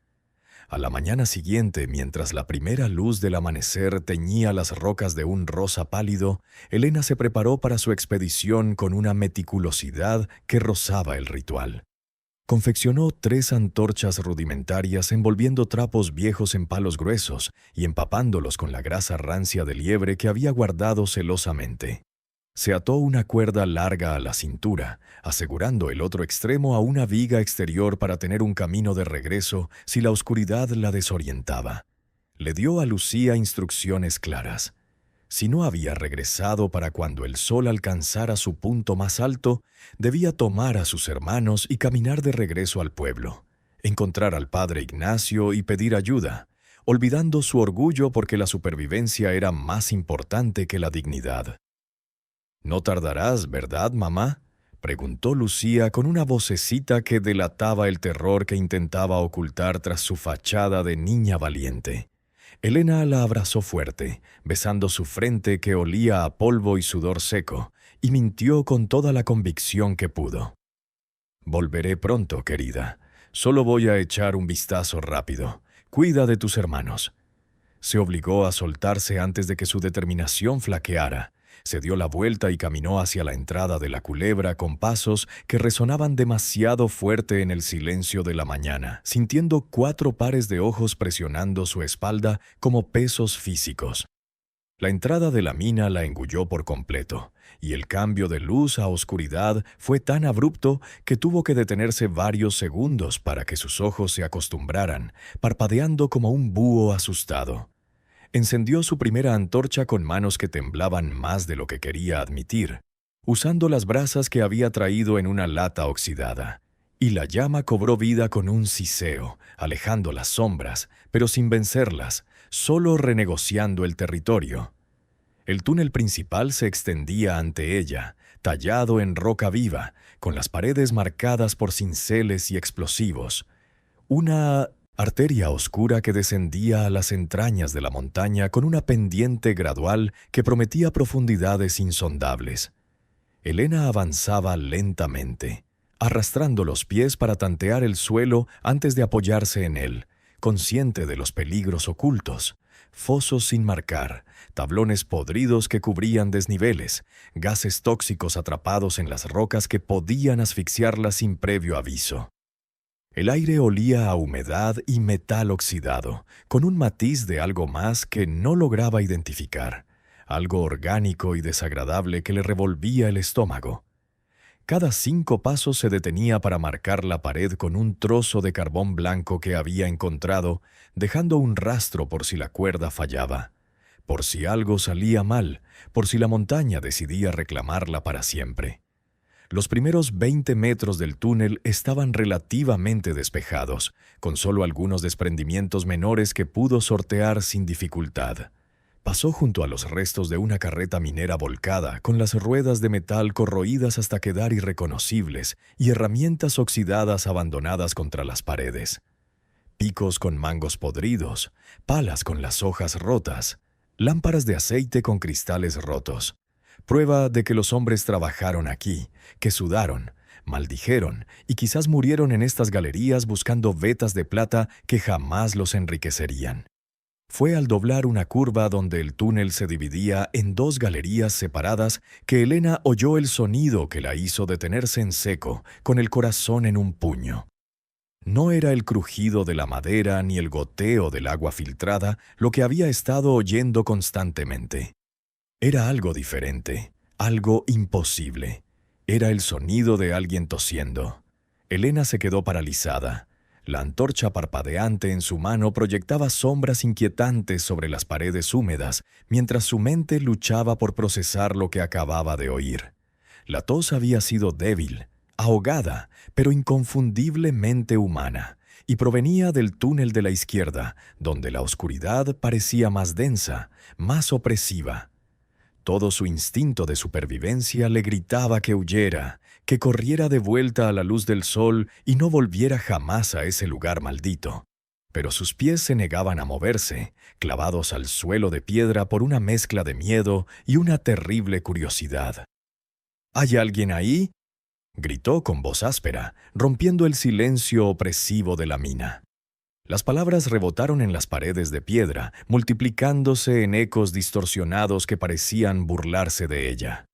A la mañana siguiente, mientras la primera luz del amanecer teñía las rocas de un rosa pálido, Elena se preparó para su expedición con una meticulosidad que rozaba el ritual. Confeccionó 3 antorchas rudimentarias envolviendo trapos viejos en palos gruesos y empapándolos con la grasa rancia de liebre que había guardado celosamente. Se ató una cuerda larga a la cintura, asegurando el otro extremo a una viga exterior para tener un camino de regreso si la oscuridad la desorientaba. Le dio a Lucía instrucciones claras. Si no había regresado para cuando el sol alcanzara su punto más alto, debía tomar a sus hermanos y caminar de regreso al pueblo, encontrar al padre Ignacio y pedir ayuda, olvidando su orgullo porque la supervivencia era más importante que la dignidad. «No tardarás, ¿verdad, mamá?», preguntó Lucía con una vocecita que delataba el terror que intentaba ocultar tras su fachada de niña valiente. Elena la abrazó fuerte, besando su frente que olía a polvo y sudor seco, y mintió con toda la convicción que pudo. «Volveré pronto, querida. Solo voy a echar un vistazo rápido. Cuida de tus hermanos». Se obligó a soltarse antes de que su determinación flaqueara. Se dio la vuelta y caminó hacia la entrada de la culebra con pasos que resonaban demasiado fuerte en el silencio de la mañana, sintiendo 4 pares de ojos presionando su espalda como pesos físicos. La entrada de la mina la engulló por completo, y el cambio de luz a oscuridad fue tan abrupto que tuvo que detenerse varios segundos para que sus ojos se acostumbraran, parpadeando como un búho asustado. Encendió su primera antorcha con manos que temblaban más de lo que quería admitir, usando las brasas que había traído en una lata oxidada. Y la llama cobró vida con un siseo, alejando las sombras, pero sin vencerlas, solo renegociando el territorio. El túnel principal se extendía ante ella, tallado en roca viva, con las paredes marcadas por cinceles y explosivos. Una arteria oscura que descendía a las entrañas de la montaña con una pendiente gradual que prometía profundidades insondables. Elena avanzaba lentamente, arrastrando los pies para tantear el suelo antes de apoyarse en él, consciente de los peligros ocultos, fosos sin marcar, tablones podridos que cubrían desniveles, gases tóxicos atrapados en las rocas que podían asfixiarla sin previo aviso. El aire olía a humedad y metal oxidado, con un matiz de algo más que no lograba identificar, algo orgánico y desagradable que le revolvía el estómago. Cada 5 pasos se detenía para marcar la pared con un trozo de carbón blanco que había encontrado, dejando un rastro por si la cuerda fallaba, por si algo salía mal, por si la montaña decidía reclamarla para siempre. Los primeros 20 metros del túnel estaban relativamente despejados, con solo algunos desprendimientos menores que pudo sortear sin dificultad. Pasó junto a los restos de una carreta minera volcada, con las ruedas de metal corroídas hasta quedar irreconocibles y herramientas oxidadas abandonadas contra las paredes. Picos con mangos podridos, palas con las hojas rotas, lámparas de aceite con cristales rotos. Prueba de que los hombres trabajaron aquí, que sudaron, maldijeron y quizás murieron en estas galerías buscando vetas de plata que jamás los enriquecerían. Fue al doblar una curva donde el túnel se dividía en 2 galerías separadas que Elena oyó el sonido que la hizo detenerse en seco, con el corazón en un puño. No era el crujido de la madera ni el goteo del agua filtrada lo que había estado oyendo constantemente. Era algo diferente, algo imposible. Era el sonido de alguien tosiendo. Elena se quedó paralizada. La antorcha parpadeante en su mano proyectaba sombras inquietantes sobre las paredes húmedas, mientras su mente luchaba por procesar lo que acababa de oír. La tos había sido débil, ahogada, pero inconfundiblemente humana, y provenía del túnel de la izquierda, donde la oscuridad parecía más densa, más opresiva. Todo su instinto de supervivencia le gritaba que huyera, que corriera de vuelta a la luz del sol y no volviera jamás a ese lugar maldito. Pero sus pies se negaban a moverse, clavados al suelo de piedra por una mezcla de miedo y una terrible curiosidad. «¿Hay alguien ahí?», gritó con voz áspera, rompiendo el silencio opresivo de la mina. Las palabras rebotaron en las paredes de piedra, multiplicándose en ecos distorsionados que parecían burlarse de ella.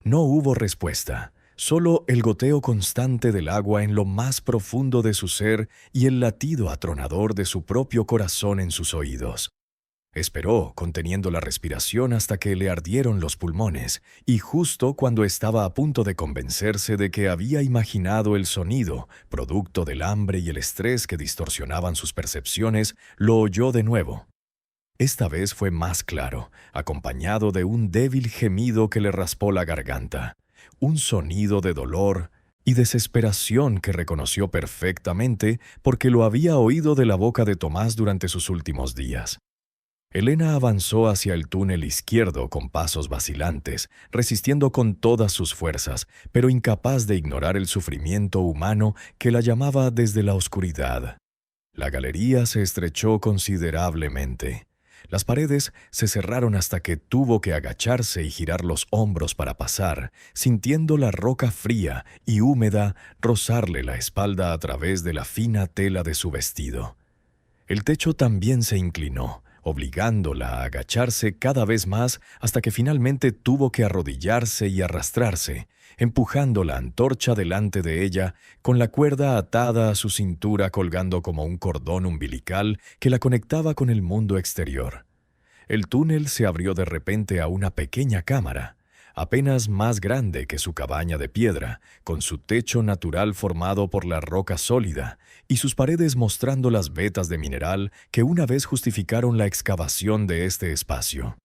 No hubo respuesta, solo el goteo constante del agua en lo más profundo de su ser y el latido atronador de su propio corazón en sus oídos. Esperó, conteniendo la respiración hasta que le ardieron los pulmones, y justo cuando estaba a punto de convencerse de que había imaginado el sonido, producto del hambre y el estrés que distorsionaban sus percepciones, lo oyó de nuevo. Esta vez fue más claro, acompañado de un débil gemido que le raspó la garganta, un sonido de dolor y desesperación que reconoció perfectamente porque lo había oído de la boca de Tomás durante sus últimos días. Elena avanzó hacia el túnel izquierdo con pasos vacilantes, resistiendo con todas sus fuerzas, pero incapaz de ignorar el sufrimiento humano que la llamaba desde la oscuridad. La galería se estrechó considerablemente. Las paredes se cerraron hasta que tuvo que agacharse y girar los hombros para pasar, sintiendo la roca fría y húmeda rozarle la espalda a través de la fina tela de su vestido. El techo también se inclinó, obligándola a agacharse cada vez más hasta que finalmente tuvo que arrodillarse y arrastrarse, empujando la antorcha delante de ella, con la cuerda atada a su cintura colgando como un cordón umbilical que la conectaba con el mundo exterior. El túnel se abrió de repente a una pequeña cámara, apenas más grande que su cabaña de piedra, con su techo natural formado por la roca sólida y sus paredes mostrando las vetas de mineral que una vez justificaron la excavación de este espacio.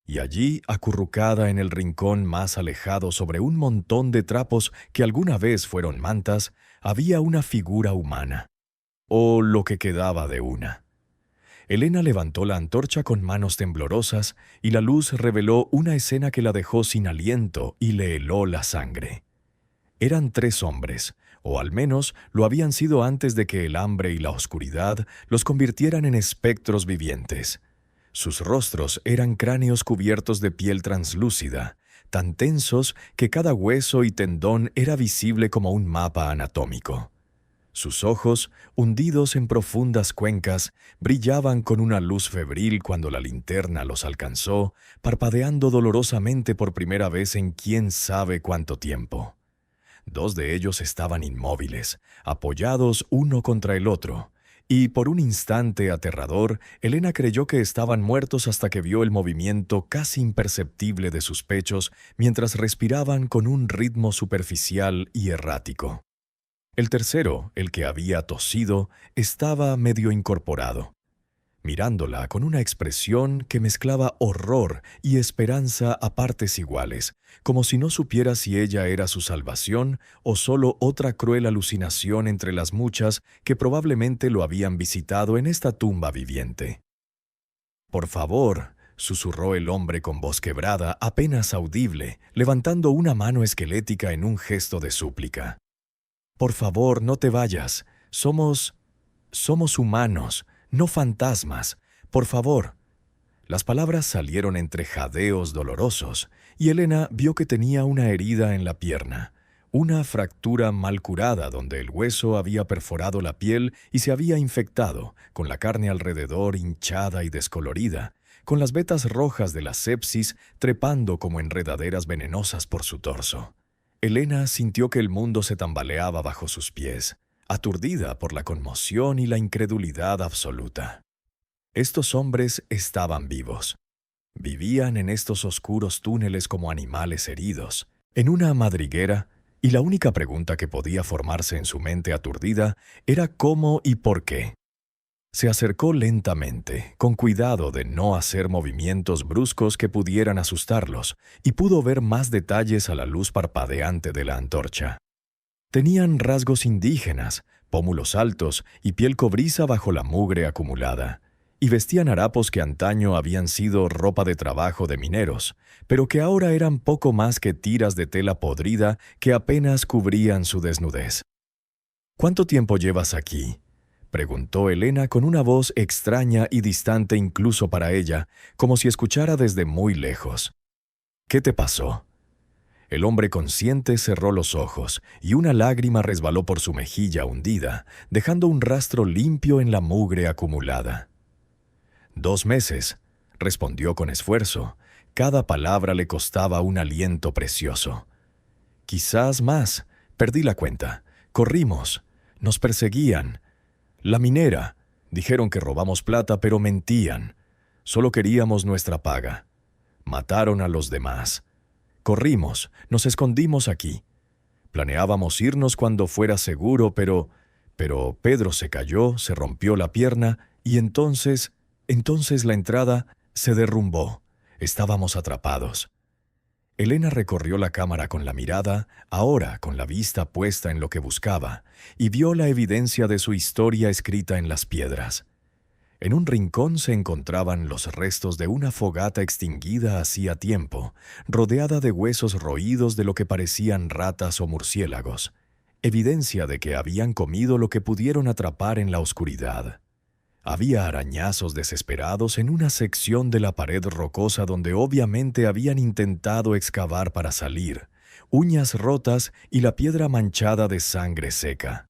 Y allí, acurrucada en el rincón más alejado sobre un montón de trapos que alguna vez fueron mantas, había una figura humana, o lo que quedaba de una. Elena levantó la antorcha con manos temblorosas y la luz reveló una escena que la dejó sin aliento y le heló la sangre. Eran 3 hombres, o al menos lo habían sido antes de que el hambre y la oscuridad los convirtieran en espectros vivientes. Sus rostros eran cráneos cubiertos de piel translúcida, tan tensos que cada hueso y tendón era visible como un mapa anatómico. Sus ojos, hundidos en profundas cuencas, brillaban con una luz febril cuando la linterna los alcanzó, parpadeando dolorosamente por primera vez en quién sabe cuánto tiempo. 2 de ellos estaban inmóviles, apoyados uno contra el otro, y por un instante aterrador, Elena creyó que estaban muertos hasta que vio el movimiento casi imperceptible de sus pechos mientras respiraban con un ritmo superficial y errático. El tercero, el que había tosido, estaba medio incorporado, mirándola con una expresión que mezclaba horror y esperanza a partes iguales, como si no supiera si ella era su salvación o solo otra cruel alucinación entre las muchas que probablemente lo habían visitado en esta tumba viviente. «Por favor», susurró el hombre con voz quebrada, apenas audible, levantando una mano esquelética en un gesto de súplica. «Por favor, no te vayas. Somos humanos, no fantasmas. Por favor». Las palabras salieron entre jadeos dolorosos, y Elena vio que tenía una herida en la pierna, una fractura mal curada donde el hueso había perforado la piel y se había infectado, con la carne alrededor hinchada y descolorida, con las vetas rojas de la sepsis trepando como enredaderas venenosas por su torso. Elena sintió que el mundo se tambaleaba bajo sus pies, aturdida por la conmoción y la incredulidad absoluta. Estos hombres estaban vivos. Vivían en estos oscuros túneles como animales heridos, en una madriguera, y la única pregunta que podía formarse en su mente aturdida era cómo y por qué. Se acercó lentamente, con cuidado de no hacer movimientos bruscos que pudieran asustarlos, y pudo ver más detalles a la luz parpadeante de la antorcha. Tenían rasgos indígenas, pómulos altos y piel cobriza bajo la mugre acumulada, y vestían harapos que antaño habían sido ropa de trabajo de mineros, pero que ahora eran poco más que tiras de tela podrida que apenas cubrían su desnudez. «¿Cuánto tiempo llevas aquí?», preguntó Elena con una voz extraña y distante incluso para ella, como si escuchara desde muy lejos. «¿Qué te pasó?». El hombre consciente cerró los ojos y una lágrima resbaló por su mejilla hundida, dejando un rastro limpio en la mugre acumulada. «2 meses», respondió con esfuerzo. Cada palabra le costaba un aliento precioso. «Quizás más. Perdí la cuenta. Corrimos. Nos perseguían. La minera. Dijeron que robamos plata, pero mentían. Solo queríamos nuestra paga. Mataron a los demás. Corrimos, nos escondimos aquí. Planeábamos irnos cuando fuera seguro, pero Pedro se cayó, se rompió la pierna y entonces la entrada se derrumbó. Estábamos atrapados. Elena recorrió la cámara con la mirada, ahora con la vista puesta en lo que buscaba, y vio la evidencia de su historia escrita en las piedras. En un rincón se encontraban los restos de una fogata extinguida hacía tiempo, rodeada de huesos roídos de lo que parecían ratas o murciélagos, evidencia de que habían comido lo que pudieron atrapar en la oscuridad. Había arañazos desesperados en una sección de la pared rocosa donde obviamente habían intentado excavar para salir, uñas rotas y la piedra manchada de sangre seca.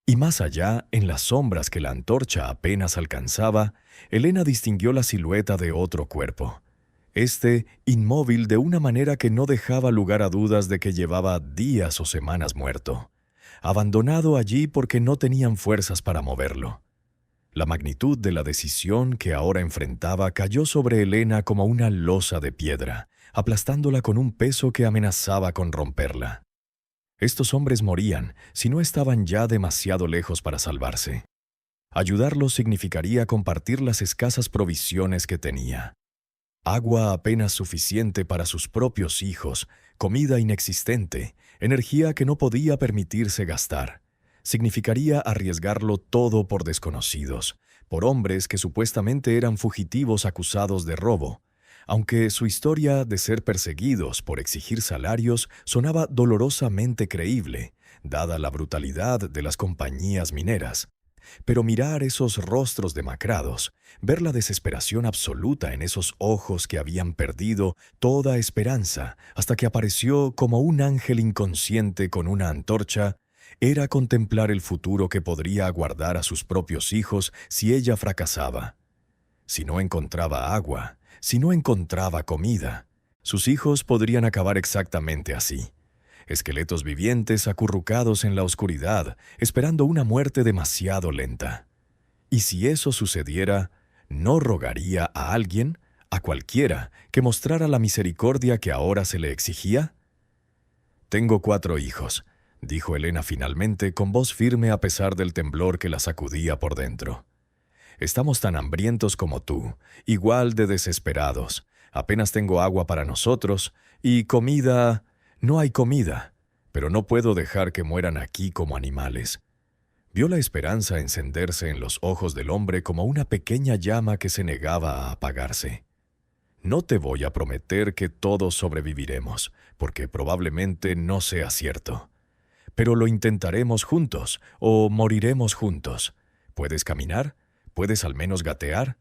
Y más allá, en las sombras que la antorcha apenas alcanzaba, Elena distinguió la silueta de otro cuerpo. Inmóvil de una manera que no dejaba lugar a dudas de que llevaba días o semanas muerto. Abandonado allí porque no tenían fuerzas para moverlo. La magnitud de la decisión que ahora enfrentaba cayó sobre Elena como una losa de piedra, aplastándola con un peso que amenazaba con romperla. Estos hombres morían si no estaban ya demasiado lejos para salvarse. Ayudarlos significaría compartir las escasas provisiones que tenía. Agua apenas suficiente para sus propios hijos, comida inexistente, energía que no podía permitirse gastar. Significaría arriesgarlo todo por desconocidos, por hombres que supuestamente eran fugitivos acusados de robo, aunque su historia de ser perseguidos por exigir salarios sonaba dolorosamente creíble, dada la brutalidad de las compañías mineras. Pero mirar esos rostros demacrados, ver la desesperación absoluta en esos ojos que habían perdido toda esperanza hasta que apareció como un ángel inconsciente con una antorcha, era contemplar el futuro que podría aguardar a sus propios hijos si ella fracasaba. Si no encontraba agua, si no encontraba comida, sus hijos podrían acabar exactamente así. Esqueletos vivientes acurrucados en la oscuridad, esperando una muerte demasiado lenta. Y si eso sucediera, ¿no rogaría a alguien, a cualquiera, que mostrara la misericordia que ahora se le exigía? «Tengo 4 hijos», dijo Elena finalmente con voz firme a pesar del temblor que la sacudía por dentro. «Estamos tan hambrientos como tú, igual de desesperados. Apenas tengo agua para nosotros y comida... No hay comida, pero no puedo dejar que mueran aquí como animales». Vio la esperanza encenderse en los ojos del hombre como una pequeña llama que se negaba a apagarse. «No te voy a prometer que todos sobreviviremos, porque probablemente no sea cierto. Pero lo intentaremos juntos, o moriremos juntos. ¿Puedes caminar? ¿Puedes al menos gatear?»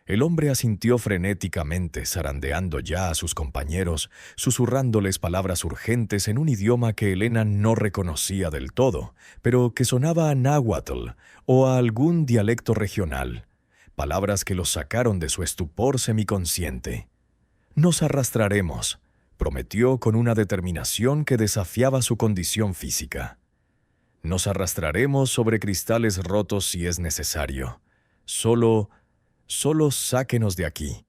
El hombre asintió frenéticamente, zarandeando ya a sus compañeros, susurrándoles palabras urgentes en un idioma que Elena no reconocía del todo, pero que sonaba a náhuatl o a algún dialecto regional, palabras que los sacaron de su estupor semiconsciente. «Nos arrastraremos», prometió con una determinación que desafiaba su condición física. «Nos arrastraremos sobre cristales rotos si es necesario. Solo sáquenos de aquí.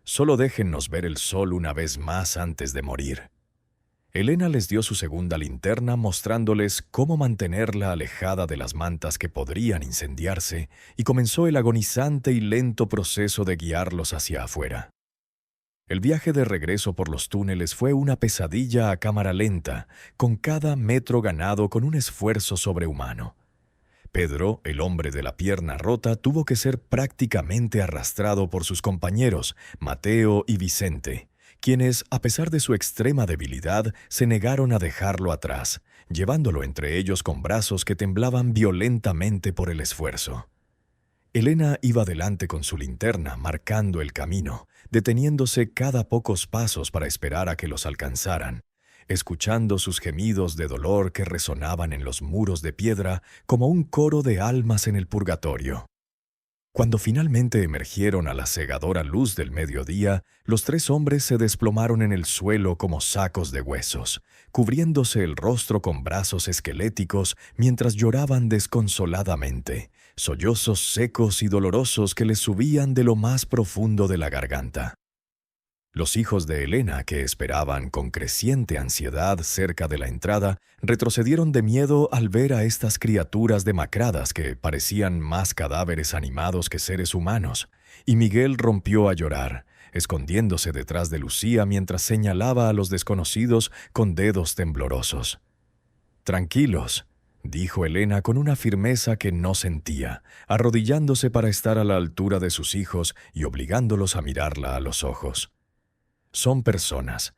Solo déjennos ver el sol una vez más antes de morir». Elena les dio su segunda linterna mostrándoles cómo mantenerla alejada de las mantas que podrían incendiarse y comenzó el agonizante y lento proceso de guiarlos hacia afuera. El viaje de regreso por los túneles fue una pesadilla a cámara lenta, con cada metro ganado con un esfuerzo sobrehumano. Pedro, el hombre de la pierna rota, tuvo que ser prácticamente arrastrado por sus compañeros, Mateo y Vicente, quienes, a pesar de su extrema debilidad, se negaron a dejarlo atrás, llevándolo entre ellos con brazos que temblaban violentamente por el esfuerzo. Elena iba delante con su linterna, marcando el camino, deteniéndose cada pocos pasos para esperar a que los alcanzaran, escuchando sus gemidos de dolor que resonaban en los muros de piedra como un coro de almas en el purgatorio. Cuando finalmente emergieron a la cegadora luz del mediodía, los 3 hombres se desplomaron en el suelo como sacos de huesos, cubriéndose el rostro con brazos esqueléticos mientras lloraban desconsoladamente, sollozos secos y dolorosos que les subían de lo más profundo de la garganta. Los hijos de Elena, que esperaban con creciente ansiedad cerca de la entrada, retrocedieron de miedo al ver a estas criaturas demacradas que parecían más cadáveres animados que seres humanos, y Miguel rompió a llorar, escondiéndose detrás de Lucía mientras señalaba a los desconocidos con dedos temblorosos. «Tranquilos», dijo Elena con una firmeza que no sentía, arrodillándose para estar a la altura de sus hijos y obligándolos a mirarla a los ojos. «Son personas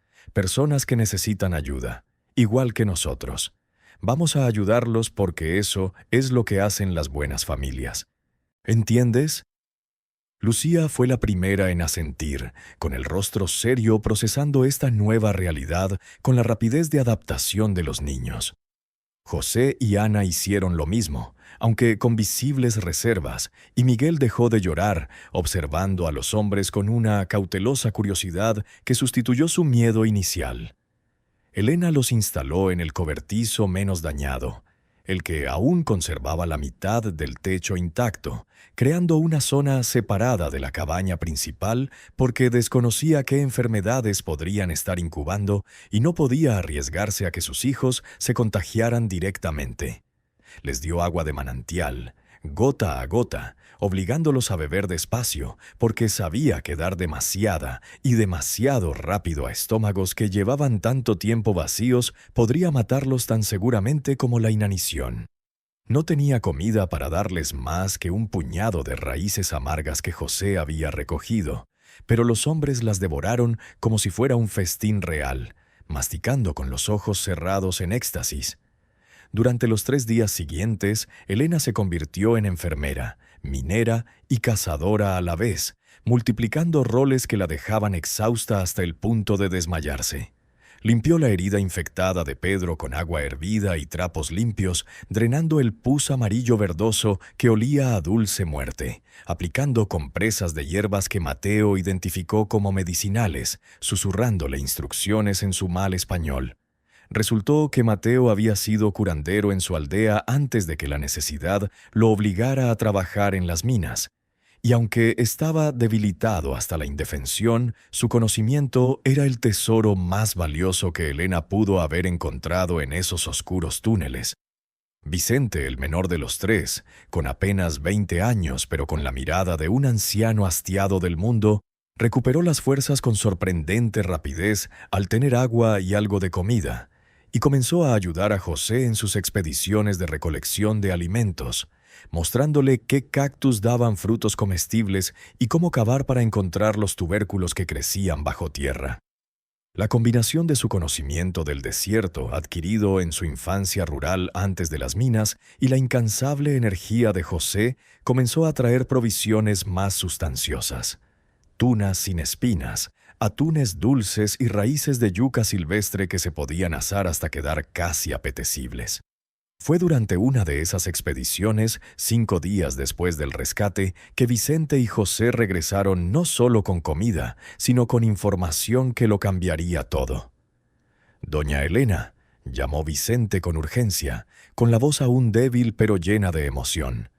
que necesitan ayuda, igual que nosotros. Vamos a ayudarlos porque eso es lo que hacen las buenas familias. ¿Entiendes?» Lucía fue la primera en asentir, con el rostro serio procesando esta nueva realidad con la rapidez de adaptación de los niños. José y Ana hicieron lo mismo, aunque con visibles reservas, y Miguel dejó de llorar, observando a los hombres con una cautelosa curiosidad que sustituyó su miedo inicial. Elena los instaló en el cobertizo menos dañado, el que aún conservaba la mitad del techo intacto, creando una zona separada de la cabaña principal porque desconocía qué enfermedades podrían estar incubando y no podía arriesgarse a que sus hijos se contagiaran directamente. Les dio agua de manantial, gota a gota, obligándolos a beber despacio, porque sabía que dar demasiada y demasiado rápido a estómagos que llevaban tanto tiempo vacíos podría matarlos tan seguramente como la inanición. No tenía comida para darles más que un puñado de raíces amargas que José había recogido, pero los hombres las devoraron como si fuera un festín real, masticando con los ojos cerrados en éxtasis. Durante los 3 días siguientes, Elena se convirtió en enfermera, minera y cazadora a la vez, multiplicando roles que la dejaban exhausta hasta el punto de desmayarse. Limpió la herida infectada de Pedro con agua hervida y trapos limpios, drenando el pus amarillo verdoso que olía a dulce muerte, aplicando compresas de hierbas que Mateo identificó como medicinales, susurrándole instrucciones en su mal español. Resultó que Mateo había sido curandero en su aldea antes de que la necesidad lo obligara a trabajar en las minas. Y aunque estaba debilitado hasta la indefensión, su conocimiento era el tesoro más valioso que Elena pudo haber encontrado en esos oscuros túneles. Vicente, el menor de los 3, con apenas 20 años pero con la mirada de un anciano hastiado del mundo, recuperó las fuerzas con sorprendente rapidez al tener agua y algo de comida, y comenzó a ayudar a José en sus expediciones de recolección de alimentos, mostrándole qué cactus daban frutos comestibles y cómo cavar para encontrar los tubérculos que crecían bajo tierra. La combinación de su conocimiento del desierto adquirido en su infancia rural antes de las minas y la incansable energía de José comenzó a traer provisiones más sustanciosas. Tunas sin espinas, atunes dulces y raíces de yuca silvestre que se podían asar hasta quedar casi apetecibles. Fue durante una de esas expediciones, 5 días después del rescate, que Vicente y José regresaron no solo con comida, sino con información que lo cambiaría todo. «Doña Elena», llamó Vicente con urgencia, con la voz aún débil pero llena de emoción.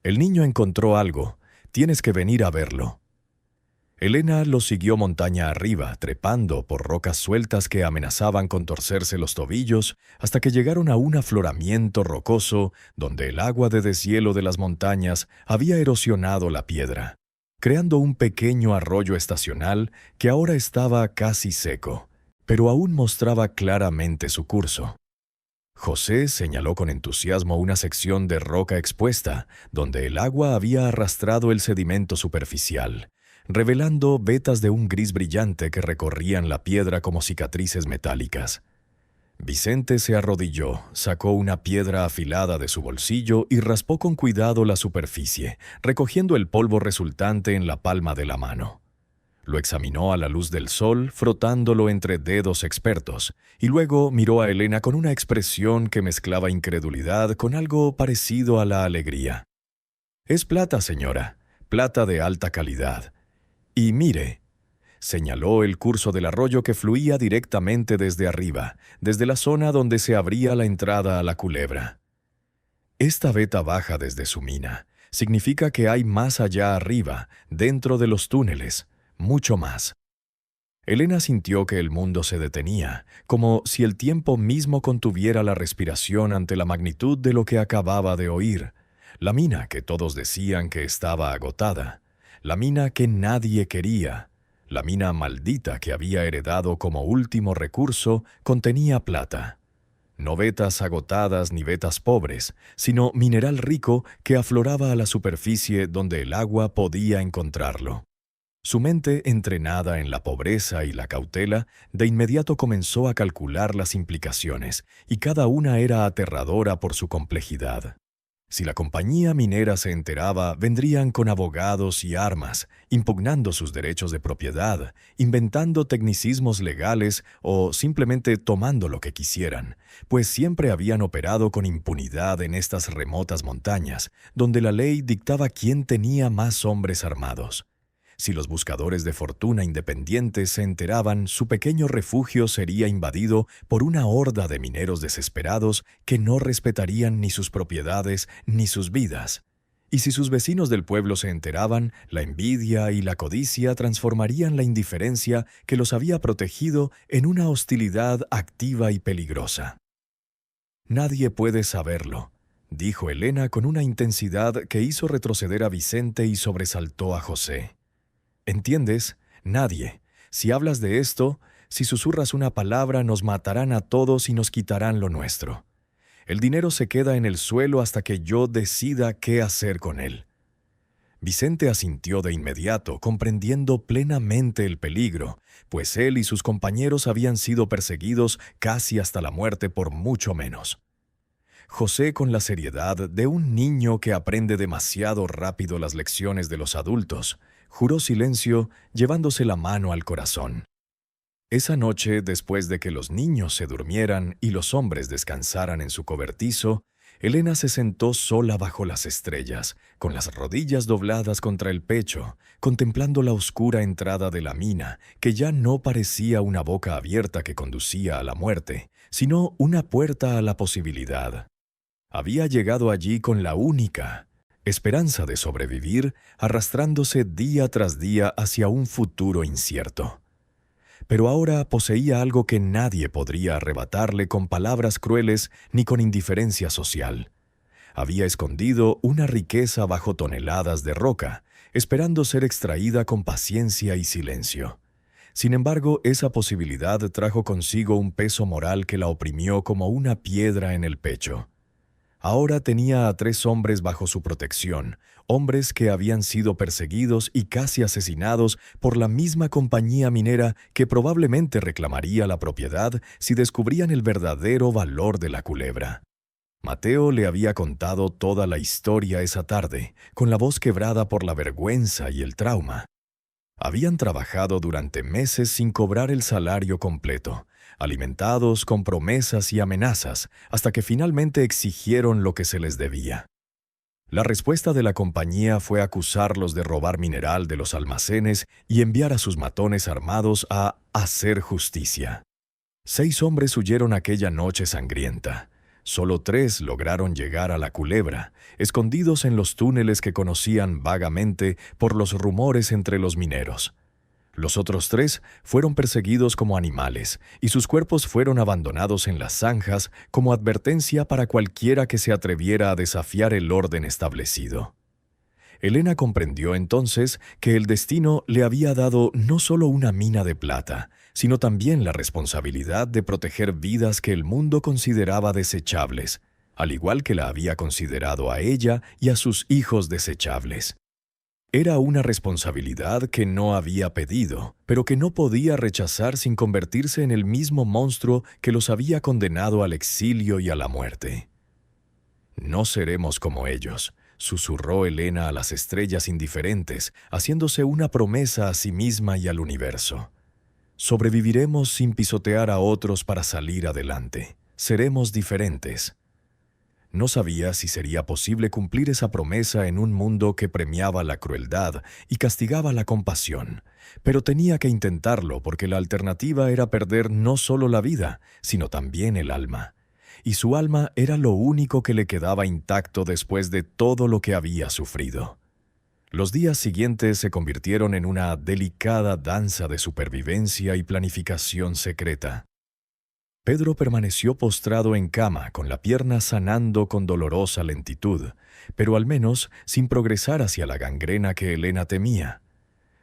«El niño encontró algo. Tienes que venir a verlo». Elena lo siguió montaña arriba, trepando por rocas sueltas que amenazaban con torcerse los tobillos, hasta que llegaron a un afloramiento rocoso donde el agua de deshielo de las montañas había erosionado la piedra, creando un pequeño arroyo estacional que ahora estaba casi seco, pero aún mostraba claramente su curso. José señaló con entusiasmo una sección de roca expuesta, donde el agua había arrastrado el sedimento superficial, revelando vetas de un gris brillante que recorrían la piedra como cicatrices metálicas. Vicente se arrodilló, sacó una piedra afilada de su bolsillo y raspó con cuidado la superficie, recogiendo el polvo resultante en la palma de la mano. Lo examinó a la luz del sol, frotándolo entre dedos expertos, y luego miró a Elena con una expresión que mezclaba incredulidad con algo parecido a la alegría. «Es plata, señora, plata de alta calidad. Y mire», señaló el curso del arroyo que fluía directamente desde arriba, desde la zona donde se abría la entrada a la culebra. «Esta veta baja desde su mina. Significa que hay más allá arriba, dentro de los túneles, mucho más. Elena sintió que el mundo se detenía, como si el tiempo mismo contuviera la respiración ante la magnitud de lo que acababa de oír. La mina que todos decían que estaba agotada, la mina que nadie quería, la mina maldita que había heredado como último recurso, contenía plata. No vetas agotadas ni vetas pobres, sino mineral rico que afloraba a la superficie donde el agua podía encontrarlo. Su mente, entrenada en la pobreza y la cautela, de inmediato comenzó a calcular las implicaciones, y cada una era aterradora por su complejidad. Si la compañía minera se enteraba, vendrían con abogados y armas, impugnando sus derechos de propiedad, inventando tecnicismos legales o simplemente tomando lo que quisieran, pues siempre habían operado con impunidad en estas remotas montañas, donde la ley dictaba quién tenía más hombres armados. Si los buscadores de fortuna independientes se enteraban, su pequeño refugio sería invadido por una horda de mineros desesperados que no respetarían ni sus propiedades ni sus vidas. Y si sus vecinos del pueblo se enteraban, la envidia y la codicia transformarían la indiferencia que los había protegido en una hostilidad activa y peligrosa. «Nadie puede saberlo», dijo Elena con una intensidad que hizo retroceder a Vicente y sobresaltó a José. «¿Entiendes? Nadie. Si hablas de esto, si susurras una palabra, nos matarán a todos y nos quitarán lo nuestro. El dinero se queda en el suelo hasta que yo decida qué hacer con él». Vicente asintió de inmediato, comprendiendo plenamente el peligro, pues él y sus compañeros habían sido perseguidos casi hasta la muerte por mucho menos. José, con la seriedad de un niño que aprende demasiado rápido las lecciones de los adultos, juró silencio, llevándose la mano al corazón. Esa noche, después de que los niños se durmieran y los hombres descansaran en su cobertizo, Elena se sentó sola bajo las estrellas, con las rodillas dobladas contra el pecho, contemplando la oscura entrada de la mina, que ya no parecía una boca abierta que conducía a la muerte, sino una puerta a la posibilidad. Había llegado allí con la única esperanza de sobrevivir, arrastrándose día tras día hacia un futuro incierto. Pero ahora poseía algo que nadie podría arrebatarle con palabras crueles ni con indiferencia social. Había escondido una riqueza bajo toneladas de roca, esperando ser extraída con paciencia y silencio. Sin embargo, esa posibilidad trajo consigo un peso moral que la oprimió como una piedra en el pecho. Ahora tenía a 3 hombres bajo su protección, hombres que habían sido perseguidos y casi asesinados por la misma compañía minera que probablemente reclamaría la propiedad si descubrían el verdadero valor de la culebra. Mateo le había contado toda la historia esa tarde, con la voz quebrada por la vergüenza y el trauma. Habían trabajado durante meses sin cobrar el salario completo, alimentados con promesas y amenazas, hasta que finalmente exigieron lo que se les debía. La respuesta de la compañía fue acusarlos de robar mineral de los almacenes y enviar a sus matones armados a hacer justicia. 6 hombres huyeron aquella noche sangrienta. Solo 3 lograron llegar a la culebra, escondidos en los túneles que conocían vagamente por los rumores entre los mineros. Los otros 3 fueron perseguidos como animales, y sus cuerpos fueron abandonados en las zanjas como advertencia para cualquiera que se atreviera a desafiar el orden establecido. Elena comprendió entonces que el destino le había dado no solo una mina de plata, sino también la responsabilidad de proteger vidas que el mundo consideraba desechables, al igual que la había considerado a ella y a sus hijos desechables. Era una responsabilidad que no había pedido, pero que no podía rechazar sin convertirse en el mismo monstruo que los había condenado al exilio y a la muerte. «No seremos como ellos», susurró Elena a las estrellas indiferentes, haciéndose una promesa a sí misma y al universo. «Sobreviviremos sin pisotear a otros para salir adelante. Seremos diferentes». No sabía si sería posible cumplir esa promesa en un mundo que premiaba la crueldad y castigaba la compasión, pero tenía que intentarlo porque la alternativa era perder no solo la vida, sino también el alma. y su alma era lo único que le quedaba intacto después de todo lo que había sufrido. Los días siguientes se convirtieron en una delicada danza de supervivencia y planificación secreta. Pedro permaneció postrado en cama, con la pierna sanando con dolorosa lentitud, pero al menos sin progresar hacia la gangrena que Elena temía.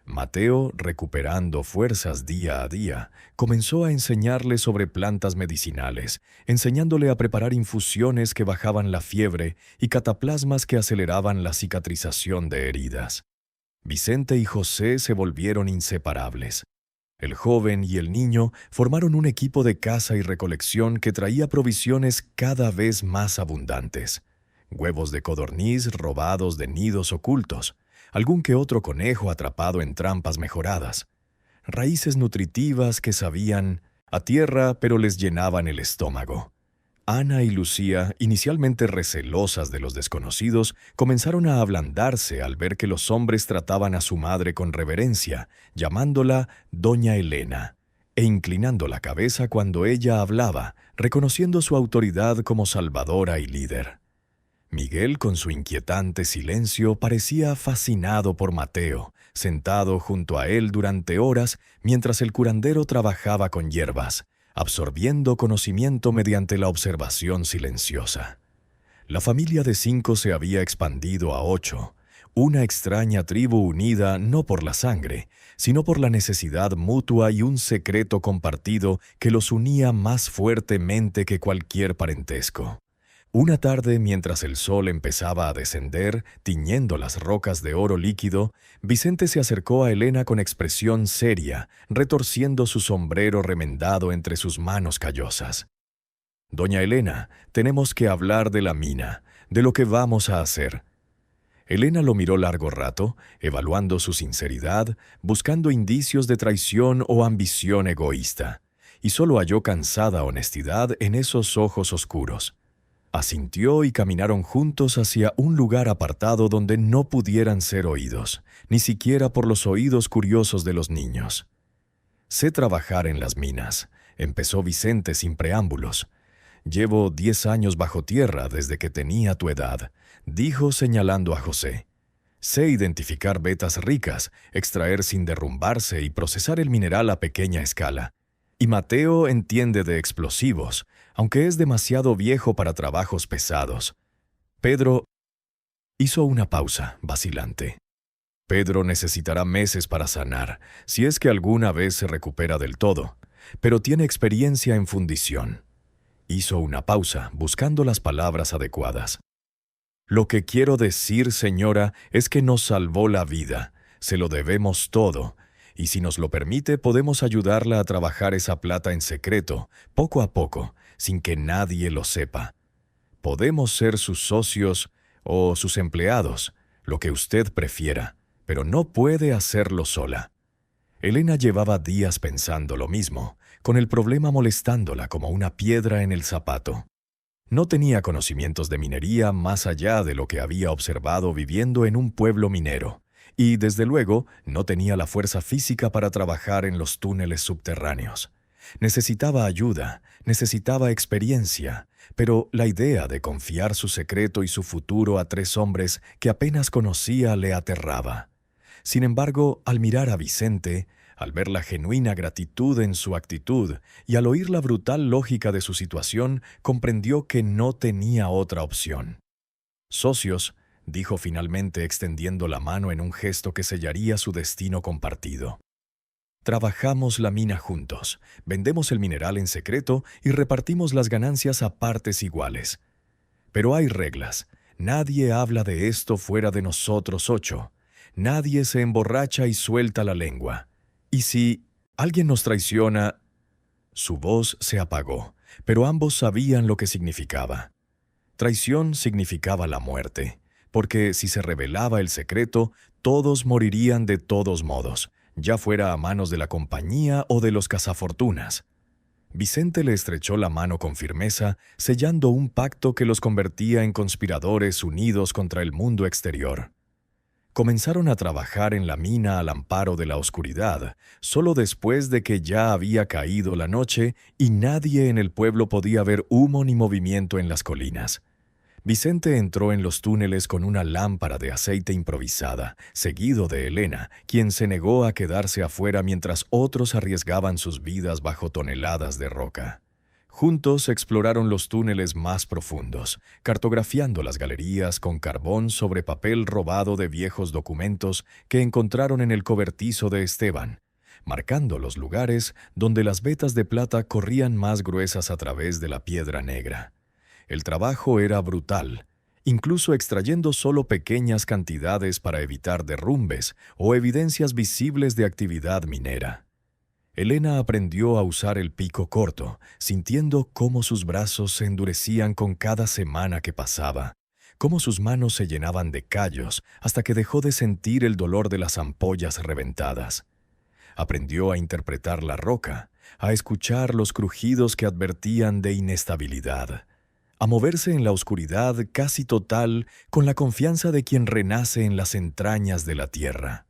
Mateo, recuperando fuerzas día a día, comenzó a enseñarle sobre plantas medicinales, enseñándole a preparar infusiones que bajaban la fiebre y cataplasmas que aceleraban la cicatrización de heridas. Vicente y José se volvieron inseparables. El joven y el niño formaron un equipo de caza y recolección que traía provisiones cada vez más abundantes. Huevos de codorniz robados de nidos ocultos, algún que otro conejo atrapado en trampas mejoradas, raíces nutritivas que sabían a tierra pero les llenaban el estómago. Ana y Lucía, inicialmente recelosas de los desconocidos, comenzaron a ablandarse al ver que los hombres trataban a su madre con reverencia, llamándola Doña Elena, e inclinando la cabeza cuando ella hablaba, reconociendo su autoridad como salvadora y líder. Miguel, con su inquietante silencio, parecía fascinado por Mateo, sentado junto a él durante horas mientras el curandero trabajaba con hierbas, absorbiendo conocimiento mediante la observación silenciosa. La familia de 5 se había expandido a 8, una extraña tribu unida no por la sangre, sino por la necesidad mutua y un secreto compartido que los unía más fuertemente que cualquier parentesco. Una tarde, mientras el sol empezaba a descender, tiñendo las rocas de oro líquido, Vicente se acercó a Elena con expresión seria, retorciendo su sombrero remendado entre sus manos callosas. «Doña Elena, tenemos que hablar de la mina, de lo que vamos a hacer». Elena lo miró largo rato, evaluando su sinceridad, buscando indicios de traición o ambición egoísta, y solo halló cansada honestidad en esos ojos oscuros. Asintió y caminaron juntos hacia un lugar apartado donde no pudieran ser oídos, ni siquiera por los oídos curiosos de los niños. «Sé trabajar en las minas», empezó Vicente sin preámbulos. «Llevo 10 años bajo tierra desde que tenía tu edad», dijo señalando a José. «Sé identificar vetas ricas, extraer sin derrumbarse y procesar el mineral a pequeña escala. Y Mateo entiende de explosivos, aunque es demasiado viejo para trabajos pesados. Pedro…» Hizo una pausa, vacilante. «Pedro necesitará meses para sanar, si es que alguna vez se recupera del todo, pero tiene experiencia en fundición». Hizo una pausa, buscando las palabras adecuadas. «Lo que quiero decir, señora, es que nos salvó la vida. Se lo debemos todo. Y si nos lo permite, podemos ayudarla a trabajar esa plata en secreto, poco a poco, sin que nadie lo sepa. Podemos ser sus socios o sus empleados, lo que usted prefiera, pero no puede hacerlo sola». Elena llevaba días pensando lo mismo, con el problema molestándola como una piedra en el zapato. No tenía conocimientos de minería más allá de lo que había observado viviendo en un pueblo minero, y desde luego no tenía la fuerza física para trabajar en los túneles subterráneos. Necesitaba ayuda, necesitaba experiencia, pero la idea de confiar su secreto y su futuro a 3 hombres que apenas conocía le aterraba. Sin embargo, al mirar a Vicente, al ver la genuina gratitud en su actitud y al oír la brutal lógica de su situación, comprendió que no tenía otra opción. «Socios», dijo finalmente extendiendo la mano en un gesto que sellaría su destino compartido. «Trabajamos la mina juntos, vendemos el mineral en secreto y repartimos las ganancias a partes iguales. Pero hay reglas. Nadie habla de esto fuera de nosotros 8. Nadie se emborracha y suelta la lengua. Y si alguien nos traiciona…» Su voz se apagó, pero ambos sabían lo que significaba. Traición significaba la muerte, porque si se revelaba el secreto, todos morirían de todos modos, ya fuera a manos de la compañía o de los cazafortunas. Vicente le estrechó la mano con firmeza, sellando un pacto que los convertía en conspiradores unidos contra el mundo exterior. Comenzaron a trabajar en la mina al amparo de la oscuridad, solo después de que ya había caído la noche y nadie en el pueblo podía ver humo ni movimiento en las colinas. Vicente entró en los túneles con una lámpara de aceite improvisada, seguido de Elena, quien se negó a quedarse afuera mientras otros arriesgaban sus vidas bajo toneladas de roca. Juntos exploraron los túneles más profundos, cartografiando las galerías con carbón sobre papel robado de viejos documentos que encontraron en el cobertizo de Esteban, marcando los lugares donde las vetas de plata corrían más gruesas a través de la piedra negra. El trabajo era brutal, incluso extrayendo solo pequeñas cantidades para evitar derrumbes o evidencias visibles de actividad minera. Elena aprendió a usar el pico corto, sintiendo cómo sus brazos se endurecían con cada semana que pasaba, cómo sus manos se llenaban de callos hasta que dejó de sentir el dolor de las ampollas reventadas. Aprendió a interpretar la roca, a escuchar los crujidos que advertían de inestabilidad, a moverse en la oscuridad casi total con la confianza de quien renace en las entrañas de la tierra.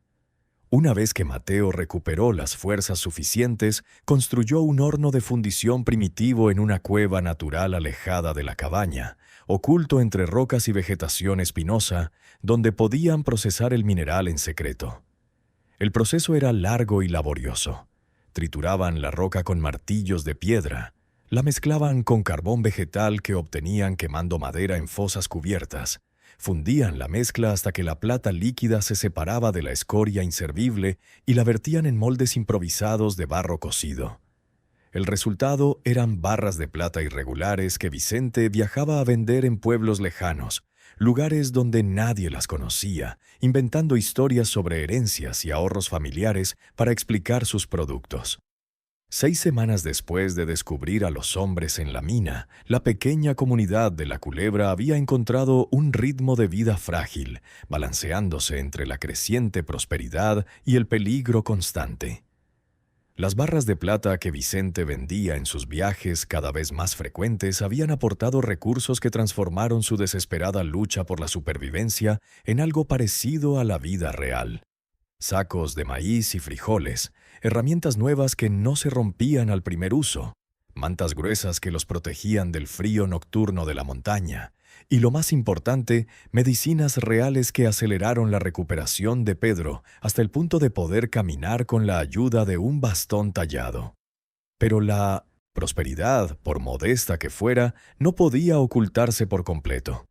Una vez que Mateo recuperó las fuerzas suficientes, construyó un horno de fundición primitivo en una cueva natural alejada de la cabaña, oculto entre rocas y vegetación espinosa, donde podían procesar el mineral en secreto. El proceso era largo y laborioso. Trituraban la roca con martillos de piedra, la mezclaban con carbón vegetal que obtenían quemando madera en fosas cubiertas. Fundían la mezcla hasta que la plata líquida se separaba de la escoria inservible y la vertían en moldes improvisados de barro cocido. El resultado eran barras de plata irregulares que Vicente viajaba a vender en pueblos lejanos, lugares donde nadie las conocía, inventando historias sobre herencias y ahorros familiares para explicar sus productos. 6 semanas después de descubrir a los hombres en la mina, la pequeña comunidad de La Culebra había encontrado un ritmo de vida frágil, balanceándose entre la creciente prosperidad y el peligro constante. Las barras de plata que Vicente vendía en sus viajes cada vez más frecuentes habían aportado recursos que transformaron su desesperada lucha por la supervivencia en algo parecido a la vida real. Sacos de maíz y frijoles, herramientas nuevas que no se rompían al primer uso, mantas gruesas que los protegían del frío nocturno de la montaña, y lo más importante, medicinas reales que aceleraron la recuperación de Pedro hasta el punto de poder caminar con la ayuda de un bastón tallado. Pero la prosperidad, por modesta que fuera, no podía ocultarse por completo.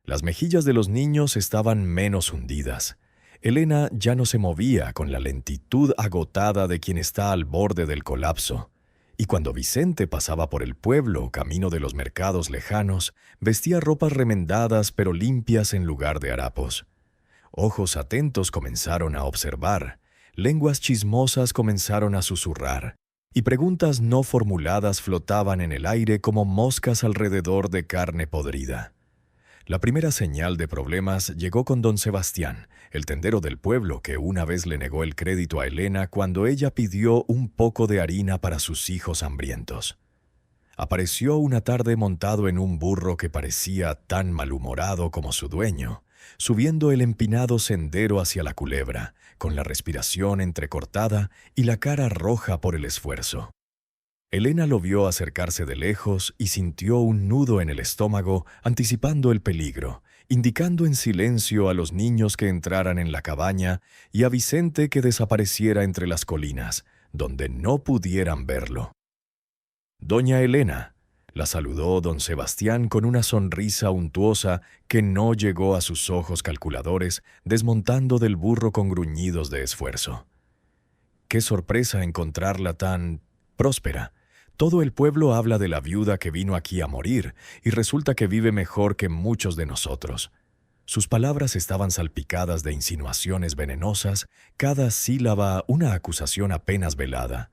Las mejillas de los niños estaban menos hundidas. Elena ya no se movía con la lentitud agotada de quien está al borde del colapso. Y cuando Vicente pasaba por el pueblo, camino de los mercados lejanos, vestía ropas remendadas pero limpias en lugar de harapos. Ojos atentos comenzaron a observar, lenguas chismosas comenzaron a susurrar, y preguntas no formuladas flotaban en el aire como moscas alrededor de carne podrida. La primera señal de problemas llegó con don Sebastián, el tendero del pueblo que una vez le negó el crédito a Elena cuando ella pidió un poco de harina para sus hijos hambrientos. Apareció una tarde montado en un burro que parecía tan malhumorado como su dueño, subiendo el empinado sendero hacia La Culebra, con la respiración entrecortada y la cara roja por el esfuerzo. Elena lo vio acercarse de lejos y sintió un nudo en el estómago, anticipando el peligro, indicando en silencio a los niños que entraran en la cabaña y a Vicente que desapareciera entre las colinas, donde no pudieran verlo. «Doña Elena», la saludó don Sebastián con una sonrisa untuosa que no llegó a sus ojos calculadores, desmontando del burro con gruñidos de esfuerzo. «Qué sorpresa encontrarla tan próspera. Todo el pueblo habla de la viuda que vino aquí a morir, y resulta que vive mejor que muchos de nosotros». Sus palabras estaban salpicadas de insinuaciones venenosas, cada sílaba una acusación apenas velada.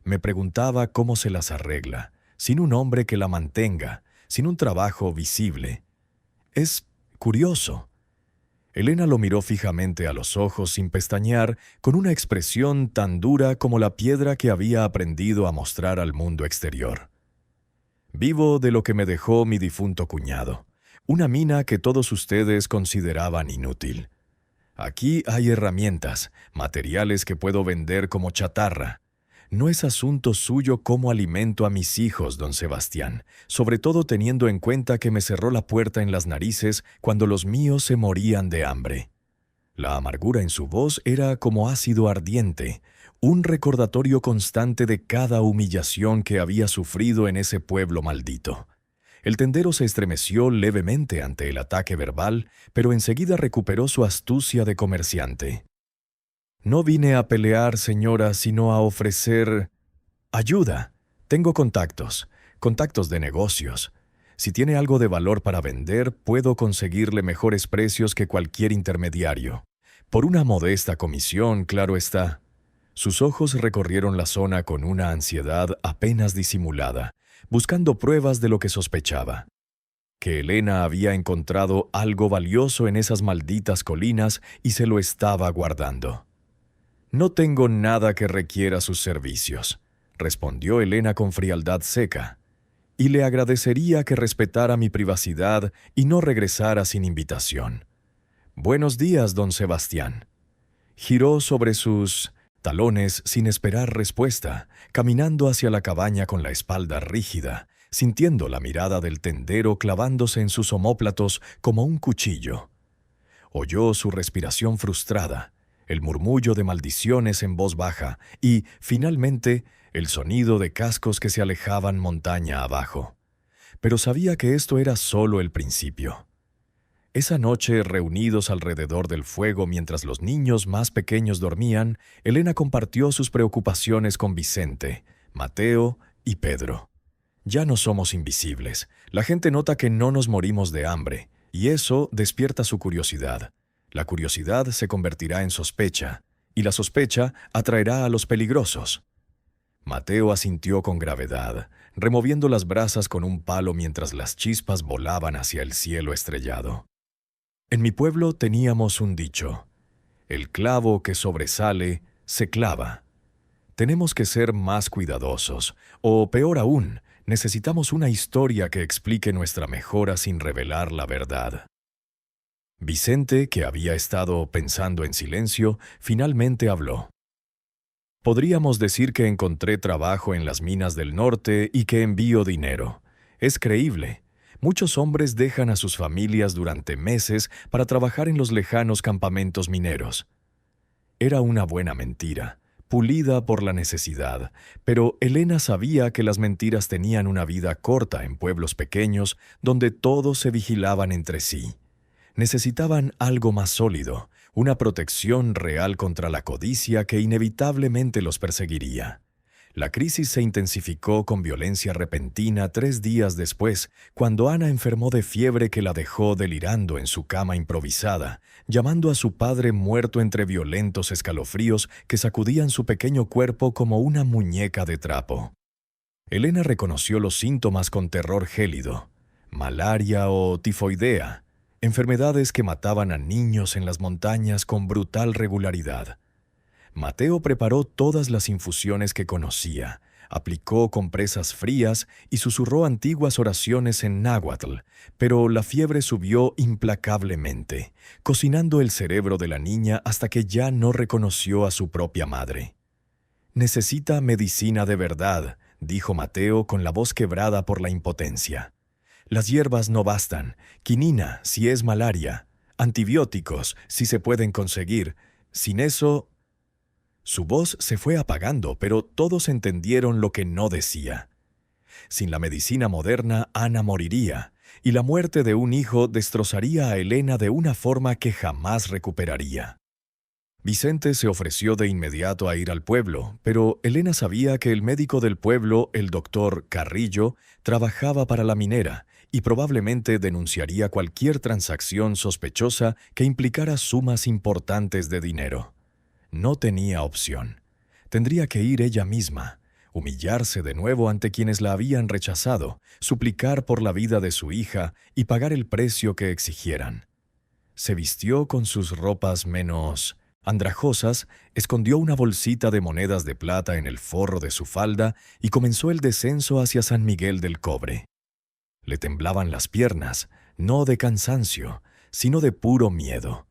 Me preguntaba cómo se las arregla, sin un hombre que la mantenga, sin un trabajo visible. Es curioso. Elena lo miró fijamente a los ojos sin pestañear, con una expresión tan dura como la piedra que había aprendido a mostrar al mundo exterior. «Vivo de lo que me dejó mi difunto cuñado, una mina que todos ustedes consideraban inútil. Aquí hay herramientas, materiales que puedo vender como chatarra. No es asunto suyo cómo alimento a mis hijos, don Sebastián, sobre todo teniendo en cuenta que me cerró la puerta en las narices cuando los míos se morían de hambre. La amargura en su voz era como ácido ardiente, un recordatorio constante de cada humillación que había sufrido en ese pueblo maldito. El tendero se estremeció levemente ante el ataque verbal, pero enseguida recuperó su astucia de comerciante. No vine a pelear, señora, sino a ofrecer ayuda. Tengo contactos de negocios. Si tiene algo de valor para vender, puedo conseguirle mejores precios que cualquier intermediario. Por una modesta comisión, claro está. Sus ojos recorrieron la zona con una ansiedad apenas disimulada, buscando pruebas de lo que sospechaba. Que Elena había encontrado algo valioso en esas malditas colinas y se lo estaba guardando. «No tengo nada que requiera sus servicios», respondió Elena con frialdad seca, «y le agradecería que respetara mi privacidad y no regresara sin invitación. Buenos días, don Sebastián». Giró sobre sus talones sin esperar respuesta, caminando hacia la cabaña con la espalda rígida, sintiendo la mirada del tendero clavándose en sus omóplatos como un cuchillo. Oyó su respiración frustrada, el murmullo de maldiciones en voz baja y, finalmente, el sonido de cascos que se alejaban montaña abajo. Pero sabía que esto era solo el principio. Esa noche, reunidos alrededor del fuego mientras los niños más pequeños dormían, Elena compartió sus preocupaciones con Vicente, Mateo y Pedro. Ya no somos invisibles. La gente nota que no nos morimos de hambre, y eso despierta su curiosidad. La curiosidad se convertirá en sospecha, y la sospecha atraerá a los peligrosos. Mateo asintió con gravedad, removiendo las brasas con un palo mientras las chispas volaban hacia el cielo estrellado. En mi pueblo teníamos un dicho: el clavo que sobresale se clava. Tenemos que ser más cuidadosos, o peor aún, necesitamos una historia que explique nuestra mejora sin revelar la verdad. Vicente, que había estado pensando en silencio, finalmente habló. Podríamos decir que encontré trabajo en las minas del norte y que envío dinero. Es creíble. Muchos hombres dejan a sus familias durante meses para trabajar en los lejanos campamentos mineros. Era una buena mentira, pulida por la necesidad, pero Elena sabía que las mentiras tenían una vida corta en pueblos pequeños donde todos se vigilaban entre sí. Necesitaban algo más sólido, una protección real contra la codicia que inevitablemente los perseguiría. La crisis se intensificó con violencia repentina 3 días después, cuando Ana enfermó de fiebre que la dejó delirando en su cama improvisada, llamando a su padre muerto entre violentos escalofríos que sacudían su pequeño cuerpo como una muñeca de trapo. Elena reconoció los síntomas con terror gélido: malaria o tifoidea, enfermedades que mataban a niños en las montañas con brutal regularidad. Mateo preparó todas las infusiones que conocía, aplicó compresas frías y susurró antiguas oraciones en náhuatl, pero la fiebre subió implacablemente, cocinando el cerebro de la niña hasta que ya no reconoció a su propia madre. «Necesita medicina de verdad», dijo Mateo con la voz quebrada por la impotencia. «Las hierbas no bastan, quinina si es malaria, antibióticos si se pueden conseguir. Sin eso…» Su voz se fue apagando, pero todos entendieron lo que no decía. Sin la medicina moderna, Ana moriría, y la muerte de un hijo destrozaría a Elena de una forma que jamás recuperaría. Vicente se ofreció de inmediato a ir al pueblo, pero Elena sabía que el médico del pueblo, el doctor Carrillo, trabajaba para la minera y probablemente denunciaría cualquier transacción sospechosa que implicara sumas importantes de dinero. No tenía opción. Tendría que ir ella misma, humillarse de nuevo ante quienes la habían rechazado, suplicar por la vida de su hija y pagar el precio que exigieran. Se vistió con sus ropas menos andrajosas, escondió una bolsita de monedas de plata en el forro de su falda y comenzó el descenso hacia San Miguel del Cobre. Le temblaban las piernas, no de cansancio, sino de puro miedo.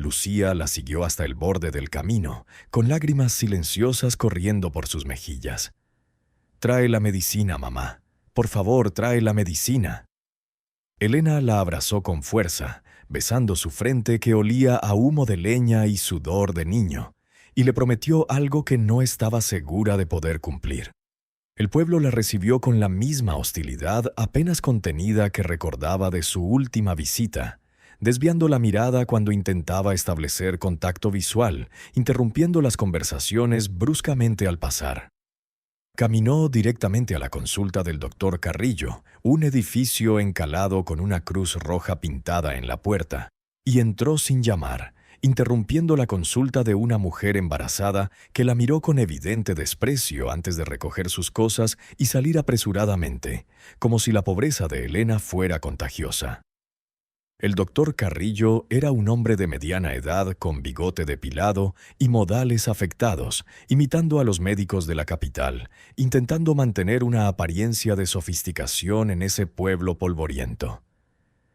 Lucía la siguió hasta el borde del camino, con lágrimas silenciosas corriendo por sus mejillas. «Trae la medicina, mamá. Por favor, trae la medicina». Elena la abrazó con fuerza, besando su frente que olía a humo de leña y sudor de niño, y le prometió algo que no estaba segura de poder cumplir. El pueblo la recibió con la misma hostilidad apenas contenida que recordaba de su última visita, desviando la mirada cuando intentaba establecer contacto visual, interrumpiendo las conversaciones bruscamente al pasar. Caminó directamente a la consulta del doctor Carrillo, un edificio encalado con una cruz roja pintada en la puerta, y entró sin llamar, interrumpiendo la consulta de una mujer embarazada que la miró con evidente desprecio antes de recoger sus cosas y salir apresuradamente, como si la pobreza de Elena fuera contagiosa. El doctor Carrillo era un hombre de mediana edad con bigote depilado y modales afectados, imitando a los médicos de la capital, intentando mantener una apariencia de sofisticación en ese pueblo polvoriento.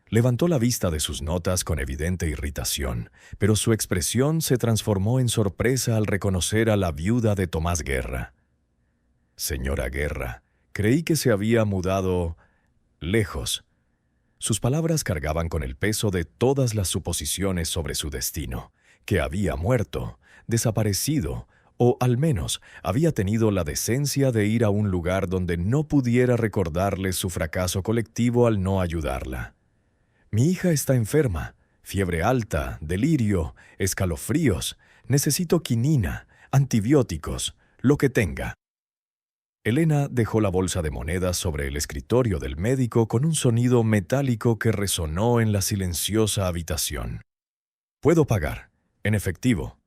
Levantó la vista de sus notas con evidente irritación, pero su expresión se transformó en sorpresa al reconocer a la viuda de Tomás Guerra. «Señora Guerra, creí que se había mudado lejos». Sus palabras cargaban con el peso de todas las suposiciones sobre su destino, que había muerto, desaparecido, o al menos había tenido la decencia de ir a un lugar donde no pudiera recordarle su fracaso colectivo al no ayudarla. «Mi hija está enferma, fiebre alta, delirio, escalofríos, necesito quinina, antibióticos, lo que tenga». Elena dejó la bolsa de monedas sobre el escritorio del médico con un sonido metálico que resonó en la silenciosa habitación. «Puedo pagar, en efectivo».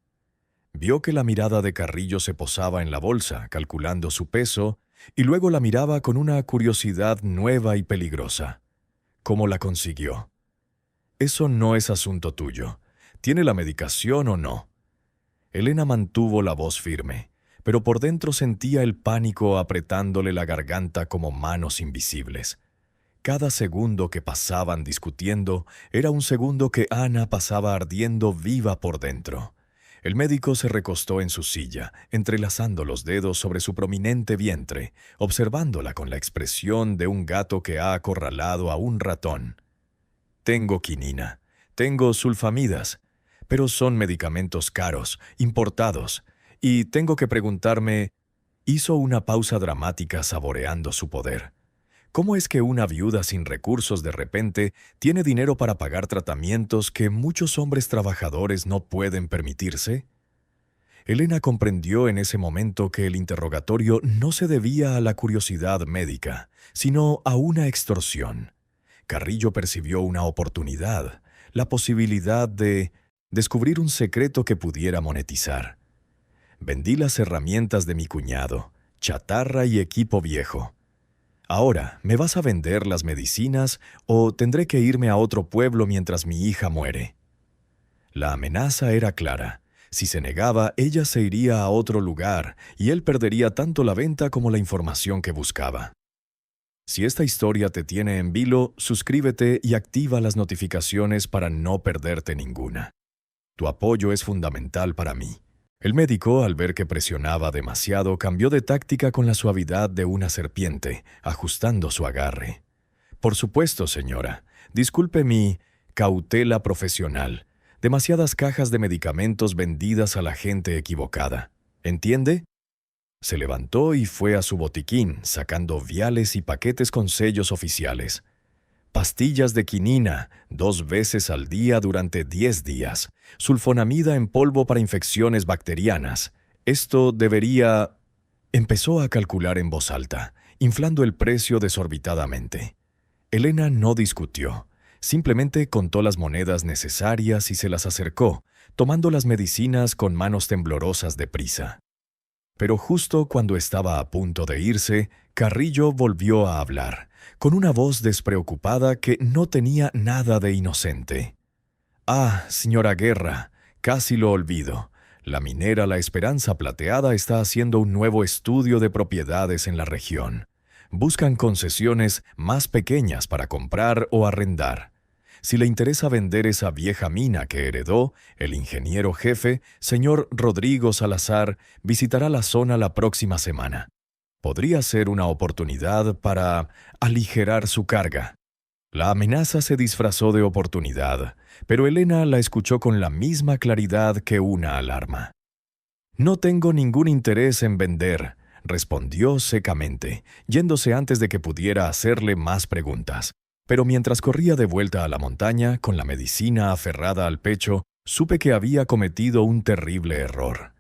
Vio que la mirada de Carrillo se posaba en la bolsa, calculando su peso, y luego la miraba con una curiosidad nueva y peligrosa. «¿Cómo la consiguió?» «Eso no es asunto tuyo. ¿Tiene la medicación o no?» Elena mantuvo la voz firme, pero por dentro sentía el pánico apretándole la garganta como manos invisibles. Cada segundo que pasaban discutiendo era un segundo que Ana pasaba ardiendo viva por dentro. El médico se recostó en su silla, entrelazando los dedos sobre su prominente vientre, observándola con la expresión de un gato que ha acorralado a un ratón. «Tengo quinina, tengo sulfamidas, pero son medicamentos caros, importados, y tengo que preguntarme». Hizo una pausa dramática saboreando su poder. ¿Cómo es que una viuda sin recursos de repente tiene dinero para pagar tratamientos que muchos hombres trabajadores no pueden permitirse? Elena comprendió en ese momento que el interrogatorio no se debía a la curiosidad médica, sino a una extorsión. Carrillo percibió una oportunidad, la posibilidad de descubrir un secreto que pudiera monetizar. «Vendí las herramientas de mi cuñado, chatarra y equipo viejo. Ahora, ¿me vas a vender las medicinas o tendré que irme a otro pueblo mientras mi hija muere?» La amenaza era clara. Si se negaba, ella se iría a otro lugar y él perdería tanto la venta como la información que buscaba. Si esta historia te tiene en vilo, suscríbete y activa las notificaciones para no perderte ninguna. Tu apoyo es fundamental para mí. El médico, al ver que presionaba demasiado, cambió de táctica con la suavidad de una serpiente, ajustando su agarre. «Por supuesto, señora. Disculpe mi cautela profesional. Demasiadas cajas de medicamentos vendidas a la gente equivocada. ¿Entiende?» Se levantó y fue a su botiquín, sacando viales y paquetes con sellos oficiales. «Pastillas de quinina, 2 veces al día durante 10 días. Sulfonamida en polvo para infecciones bacterianas. Esto debería...». Empezó a calcular en voz alta, inflando el precio desorbitadamente. Elena no discutió. Simplemente contó las monedas necesarias y se las acercó, tomando las medicinas con manos temblorosas de prisa. Pero justo cuando estaba a punto de irse, Carrillo volvió a hablar, con una voz despreocupada que no tenía nada de inocente. «Ah, señora Guerra, casi lo olvido. La minera La Esperanza Plateada está haciendo un nuevo estudio de propiedades en la región. Buscan concesiones más pequeñas para comprar o arrendar. Si le interesa vender esa vieja mina que heredó, el ingeniero jefe, señor Rodrigo Salazar, visitará la zona la próxima semana. Podría ser una oportunidad para aligerar su carga. La amenaza se disfrazó de oportunidad, pero Elena la escuchó con la misma claridad que una alarma. «No tengo ningún interés en vender», respondió secamente, yéndose antes de que pudiera hacerle más preguntas. Pero mientras corría de vuelta a la montaña, con la medicina aferrada al pecho, supe que había cometido un terrible error.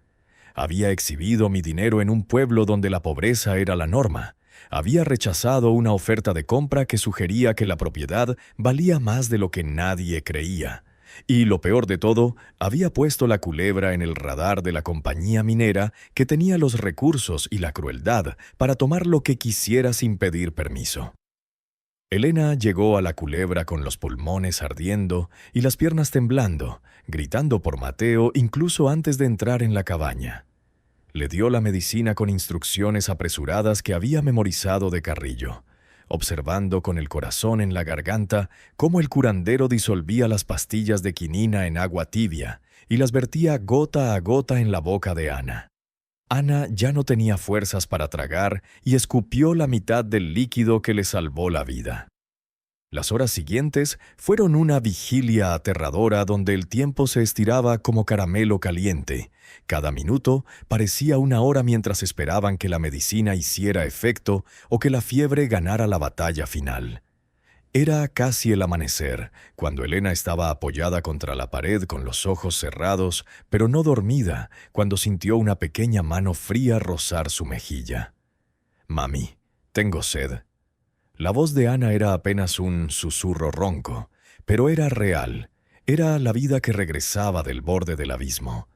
Había exhibido mi dinero en un pueblo donde la pobreza era la norma. Había rechazado una oferta de compra que sugería que la propiedad valía más de lo que nadie creía. Y lo peor de todo, había puesto la culebra en el radar de la compañía minera que tenía los recursos y la crueldad para tomar lo que quisiera sin pedir permiso. Elena llegó a la culebra con los pulmones ardiendo y las piernas temblando, gritando por Mateo incluso antes de entrar en la cabaña. Le dio la medicina con instrucciones apresuradas que había memorizado de Carrillo, observando con el corazón en la garganta cómo el curandero disolvía las pastillas de quinina en agua tibia y las vertía gota a gota en la boca de Ana. Ana ya no tenía fuerzas para tragar y escupió la mitad del líquido que le salvó la vida. Las horas siguientes fueron una vigilia aterradora donde el tiempo se estiraba como caramelo caliente. Cada minuto parecía una hora mientras esperaban que la medicina hiciera efecto o que la fiebre ganara la batalla final. Era casi el amanecer, cuando Elena estaba apoyada contra la pared con los ojos cerrados, pero no dormida, cuando sintió una pequeña mano fría rozar su mejilla. «Mami, tengo sed». La voz de Ana era apenas un susurro ronco, pero era real. Era la vida que regresaba del borde del abismo.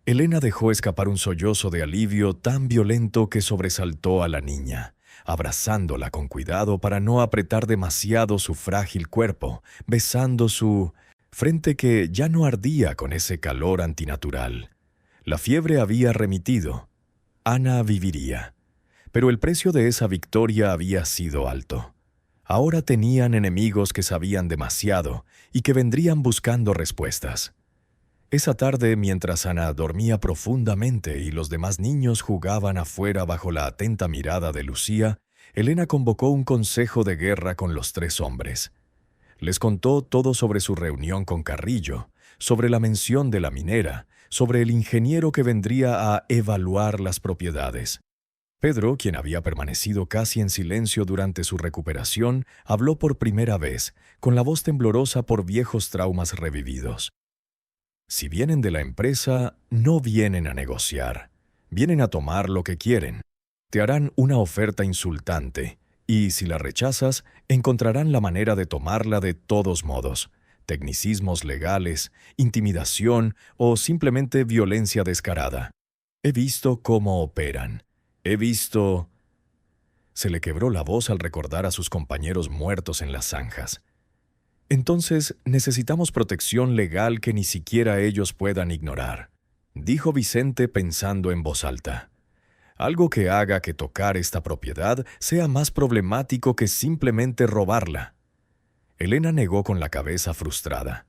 Elena dejó escapar un sollozo de alivio tan violento que sobresaltó a la niña, abrazándola con cuidado para no apretar demasiado su frágil cuerpo, besando su frente que ya no ardía con ese calor antinatural. La fiebre había remitido. Ana viviría. Pero el precio de esa victoria había sido alto. Ahora tenían enemigos que sabían demasiado y que vendrían buscando respuestas. Esa tarde, mientras Ana dormía profundamente y los demás niños jugaban afuera bajo la atenta mirada de Lucía, Elena convocó un consejo de guerra con los 3 hombres. Les contó todo sobre su reunión con Carrillo, sobre la mención de la minera, sobre el ingeniero que vendría a evaluar las propiedades. Pedro, quien había permanecido casi en silencio durante su recuperación, habló por primera vez, con la voz temblorosa por viejos traumas revividos. «Si vienen de la empresa, no vienen a negociar. Vienen a tomar lo que quieren. Te harán una oferta insultante, y si la rechazas, encontrarán la manera de tomarla de todos modos. Tecnicismos legales, intimidación o simplemente violencia descarada. He visto cómo operan. He visto...» Se le quebró la voz al recordar a sus compañeros muertos en las zanjas. «Entonces necesitamos protección legal que ni siquiera ellos puedan ignorar», dijo Vicente pensando en voz alta. «Algo que haga que tocar esta propiedad sea más problemático que simplemente robarla». Elena negó con la cabeza frustrada.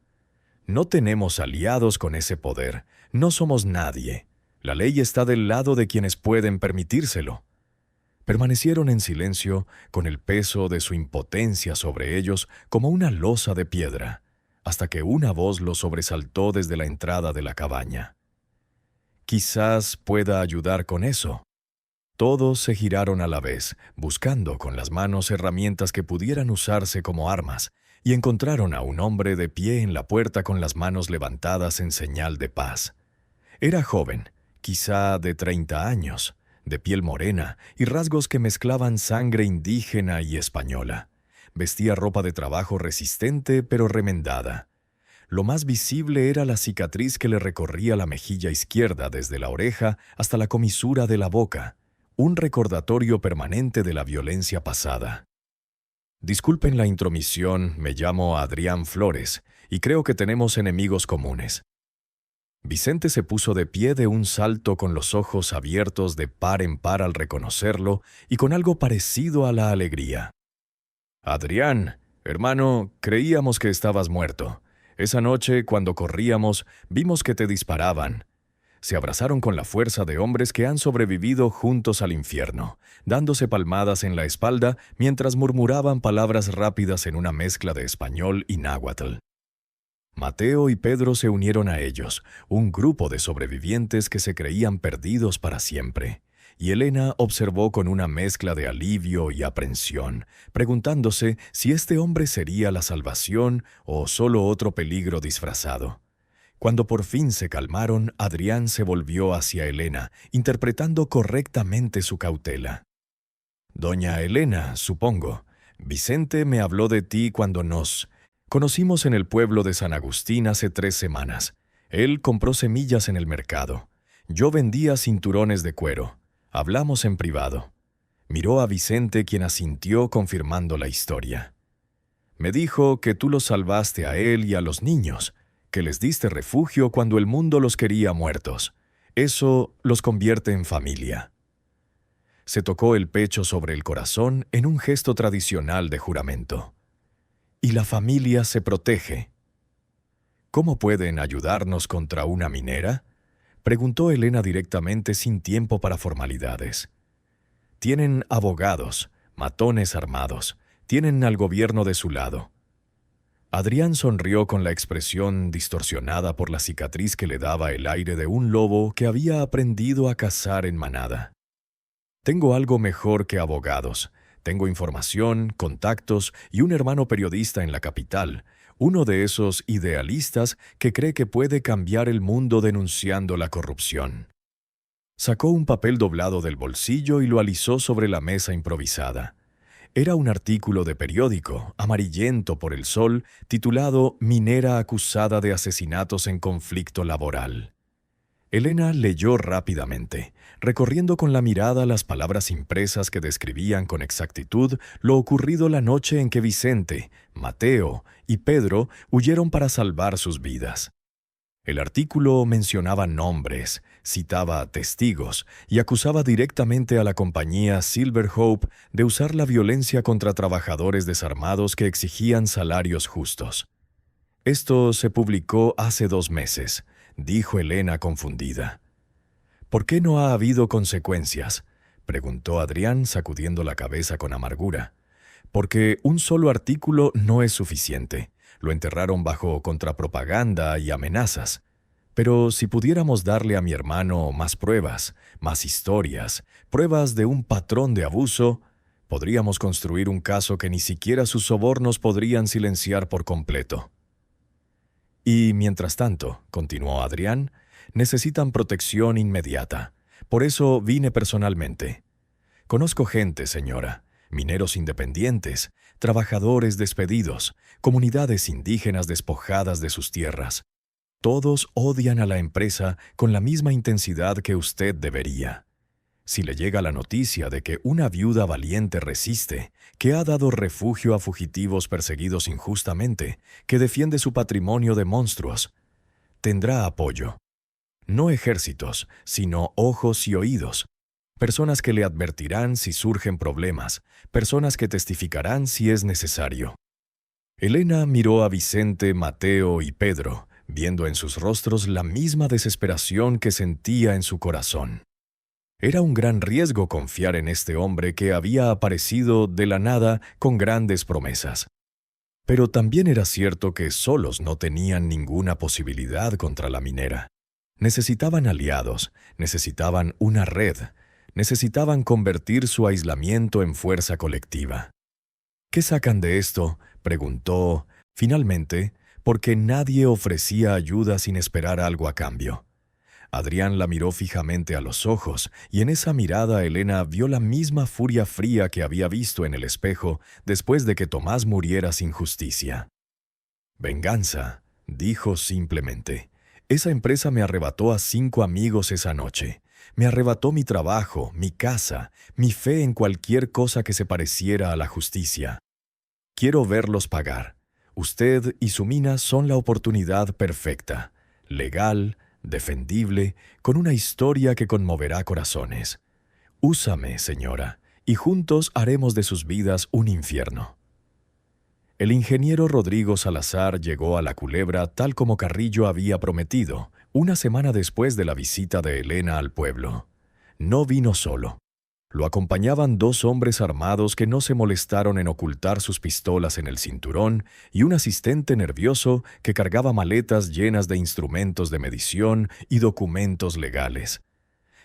«No tenemos aliados con ese poder. No somos nadie. La ley está del lado de quienes pueden permitírselo». Permanecieron en silencio, con el peso de su impotencia sobre ellos como una losa de piedra, hasta que una voz los sobresaltó desde la entrada de la cabaña. «Quizás pueda ayudar con eso». Todos se giraron a la vez, buscando con las manos herramientas que pudieran usarse como armas, y encontraron a un hombre de pie en la puerta con las manos levantadas en señal de paz. Era joven, quizá de 30 años, de piel morena y rasgos que mezclaban sangre indígena y española. Vestía ropa de trabajo resistente pero remendada. Lo más visible era la cicatriz que le recorría la mejilla izquierda desde la oreja hasta la comisura de la boca, un recordatorio permanente de la violencia pasada. «Disculpen la intromisión, me llamo Adrián Flores y creo que tenemos enemigos comunes». Vicente se puso de pie de un salto con los ojos abiertos de par en par al reconocerlo y con algo parecido a la alegría. «Adrián, Hermano, creíamos que estabas muerto. Esa noche, cuando corríamos, vimos que te disparaban. Se abrazaron con la fuerza de hombres que han sobrevivido juntos al infierno, dándose palmadas en la espalda mientras murmuraban palabras rápidas en una mezcla de español y náhuatl. Mateo y Pedro se unieron a ellos, un grupo de sobrevivientes que se creían perdidos para siempre. Y Elena observó con una mezcla de alivio y aprensión, preguntándose si este hombre sería la salvación o solo otro peligro disfrazado. Cuando por fin se calmaron, Adrián se volvió hacia Elena, interpretando correctamente su cautela. «Doña Elena, supongo, Vicente me habló de ti cuando nos conocimos en el pueblo de San Agustín hace 3 semanas. Él compró semillas en el mercado. Yo vendía cinturones de cuero. Hablamos en privado». Miró a Vicente, quien asintió confirmando la historia. «Me dijo que tú los salvaste a él y a los niños, que les diste refugio cuando el mundo los quería muertos. Eso los convierte en familia». Se tocó el pecho sobre el corazón en un gesto tradicional de juramento. «Y la familia se protege». «¿Cómo pueden ayudarnos contra una minera?», preguntó Elena directamente, sin tiempo para formalidades. «Tienen abogados, matones armados, tienen al gobierno de su lado». Adrián sonrió con la expresión distorsionada por la cicatriz que le daba el aire de un lobo que había aprendido a cazar en manada. «Tengo algo mejor que abogados. Tengo información, contactos y un hermano periodista en la capital, uno de esos idealistas que cree que puede cambiar el mundo denunciando la corrupción». Sacó un papel doblado del bolsillo y lo alisó sobre la mesa improvisada. Era un artículo de periódico, amarillento por el sol, titulado «Minera acusada de asesinatos en conflicto laboral». Elena leyó rápidamente, recorriendo con la mirada las palabras impresas que describían con exactitud lo ocurrido la noche en que Vicente, Mateo y Pedro huyeron para salvar sus vidas. El artículo mencionaba nombres, citaba testigos y acusaba directamente a la compañía Silver Hope de usar la violencia contra trabajadores desarmados que exigían salarios justos. «Esto se publicó hace 2 meses», dijo Elena confundida. «¿Por qué no ha habido consecuencias?», preguntó Adrián, sacudiendo la cabeza con amargura. «Porque un solo artículo no es suficiente. Lo enterraron bajo contrapropaganda y amenazas. Pero si pudiéramos darle a mi hermano más pruebas, más historias, pruebas de un patrón de abuso, podríamos construir un caso que ni siquiera sus sobornos podrían silenciar por completo». «Y mientras tanto», continuó Adrián, «necesitan protección inmediata. Por eso vine personalmente. Conozco gente, señora, mineros independientes, trabajadores despedidos, comunidades indígenas despojadas de sus tierras. Todos odian a la empresa con la misma intensidad que usted debería. Si le llega la noticia de que una viuda valiente resiste, que ha dado refugio a fugitivos perseguidos injustamente, que defiende su patrimonio de monstruos, tendrá apoyo. No ejércitos, sino ojos y oídos. Personas que le advertirán si surgen problemas, personas que testificarán si es necesario». Elena miró a Vicente, Mateo y Pedro, viendo en sus rostros la misma desesperación que sentía en su corazón. Era un gran riesgo confiar en este hombre que había aparecido de la nada con grandes promesas. Pero también era cierto que solos no tenían ninguna posibilidad contra la minera. Necesitaban aliados, necesitaban una red, necesitaban convertir su aislamiento en fuerza colectiva. «¿Qué sacan de esto?», preguntó, finalmente, porque nadie ofrecía ayuda sin esperar algo a cambio. Adrián la miró fijamente a los ojos, y en esa mirada Elena vio la misma furia fría que había visto en el espejo después de que Tomás muriera sin justicia. «Venganza», dijo simplemente. «Esa empresa me arrebató a 5 amigos esa noche. Me arrebató mi trabajo, mi casa, mi fe en cualquier cosa que se pareciera a la justicia. Quiero verlos pagar. Usted y su mina son la oportunidad perfecta, legal, defendible, con una historia que conmoverá corazones. Úsame, señora, y juntos haremos de sus vidas un infierno». El ingeniero Rodrigo Salazar llegó a La Culebra tal como Carrillo había prometido, una semana después de la visita de Elena al pueblo. No vino solo. Lo acompañaban 2 hombres armados que no se molestaron en ocultar sus pistolas en el cinturón y un asistente nervioso que cargaba maletas llenas de instrumentos de medición y documentos legales.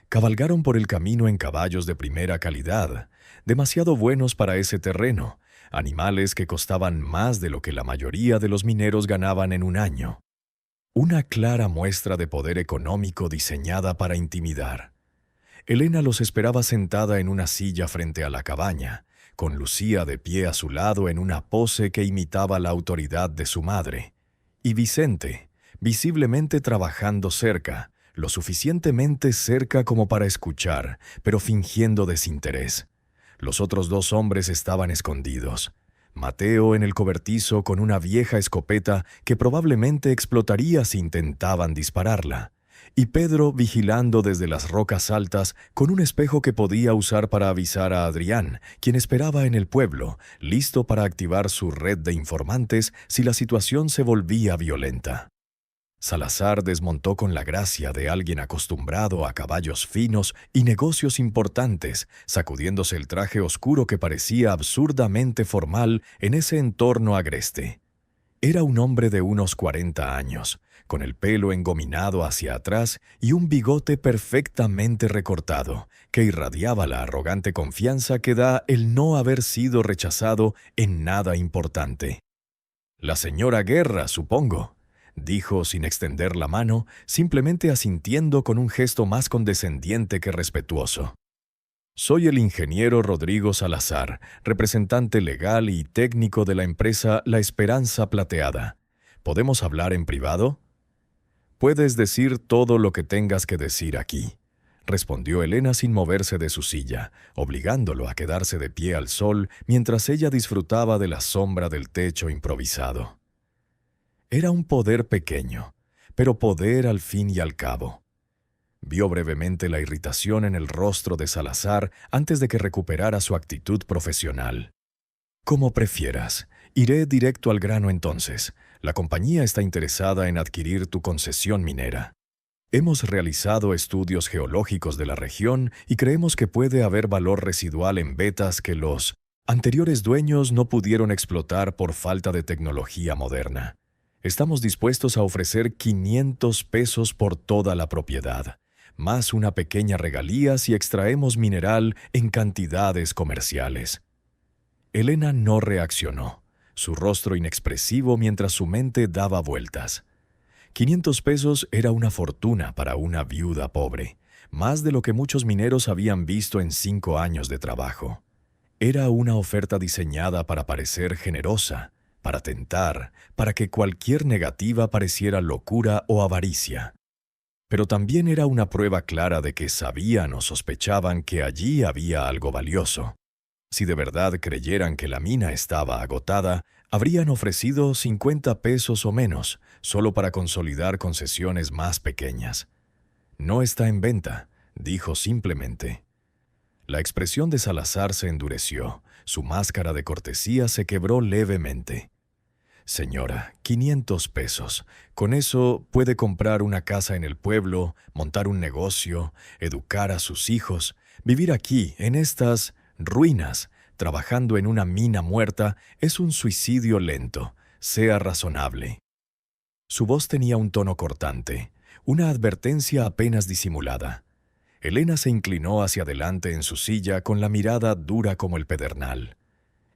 Cabalgaron por el camino en caballos de primera calidad, demasiado buenos para ese terreno, animales que costaban más de lo que la mayoría de los mineros ganaban en un año. Una clara muestra de poder económico diseñada para intimidar. Elena los esperaba sentada en una silla frente a la cabaña, con Lucía de pie a su lado en una pose que imitaba la autoridad de su madre, y Vicente, visiblemente trabajando cerca, lo suficientemente cerca como para escuchar, pero fingiendo desinterés. Los otros 2 hombres estaban escondidos. Mateo en el cobertizo con una vieja escopeta que probablemente explotaría si intentaban dispararla, y Pedro vigilando desde las rocas altas con un espejo que podía usar para avisar a Adrián, quien esperaba en el pueblo, listo para activar su red de informantes si la situación se volvía violenta. Salazar desmontó con la gracia de alguien acostumbrado a caballos finos y negocios importantes, sacudiéndose el traje oscuro que parecía absurdamente formal en ese entorno agreste. Era un hombre de unos 40 años, con el pelo engominado hacia atrás y un bigote perfectamente recortado, que irradiaba la arrogante confianza que da el no haber sido rechazado en nada importante. «La señora Guerra, supongo», dijo sin extender la mano, simplemente asintiendo con un gesto más condescendiente que respetuoso. «Soy el ingeniero Rodrigo Salazar, representante legal y técnico de la empresa La Esperanza Plateada. ¿Podemos hablar en privado?» «Puedes decir todo lo que tengas que decir aquí», respondió Elena sin moverse de su silla, obligándolo a quedarse de pie al sol mientras ella disfrutaba de la sombra del techo improvisado. Era un poder pequeño, pero poder al fin y al cabo. Vio brevemente la irritación en el rostro de Salazar antes de que recuperara su actitud profesional. «Como prefieras. Iré directo al grano entonces. La compañía está interesada en adquirir tu concesión minera. Hemos realizado estudios geológicos de la región y creemos que puede haber valor residual en vetas que los anteriores dueños no pudieron explotar por falta de tecnología moderna. Estamos dispuestos a ofrecer 500 pesos por toda la propiedad, más una pequeña regalía si extraemos mineral en cantidades comerciales». Elena no reaccionó, su rostro inexpresivo mientras su mente daba vueltas. 500 pesos era una fortuna para una viuda pobre, más de lo que muchos mineros habían visto en 5 años de trabajo. Era una oferta diseñada para parecer generosa, para tentar, para que cualquier negativa pareciera locura o avaricia. Pero también era una prueba clara de que sabían o sospechaban que allí había algo valioso. Si de verdad creyeran que la mina estaba agotada, habrían ofrecido 50 pesos o menos, solo para consolidar concesiones más pequeñas. «No está en venta», dijo simplemente. La expresión de Salazar se endureció, su máscara de cortesía se quebró levemente. «Señora, 500 pesos. Con eso puede comprar una casa en el pueblo, montar un negocio, educar a sus hijos, vivir aquí, en estas ruinas, trabajando en una mina muerta, es un suicidio lento. Sea razonable». Su voz tenía un tono cortante, una advertencia apenas disimulada. Elena se inclinó hacia adelante en su silla con la mirada dura como el pedernal.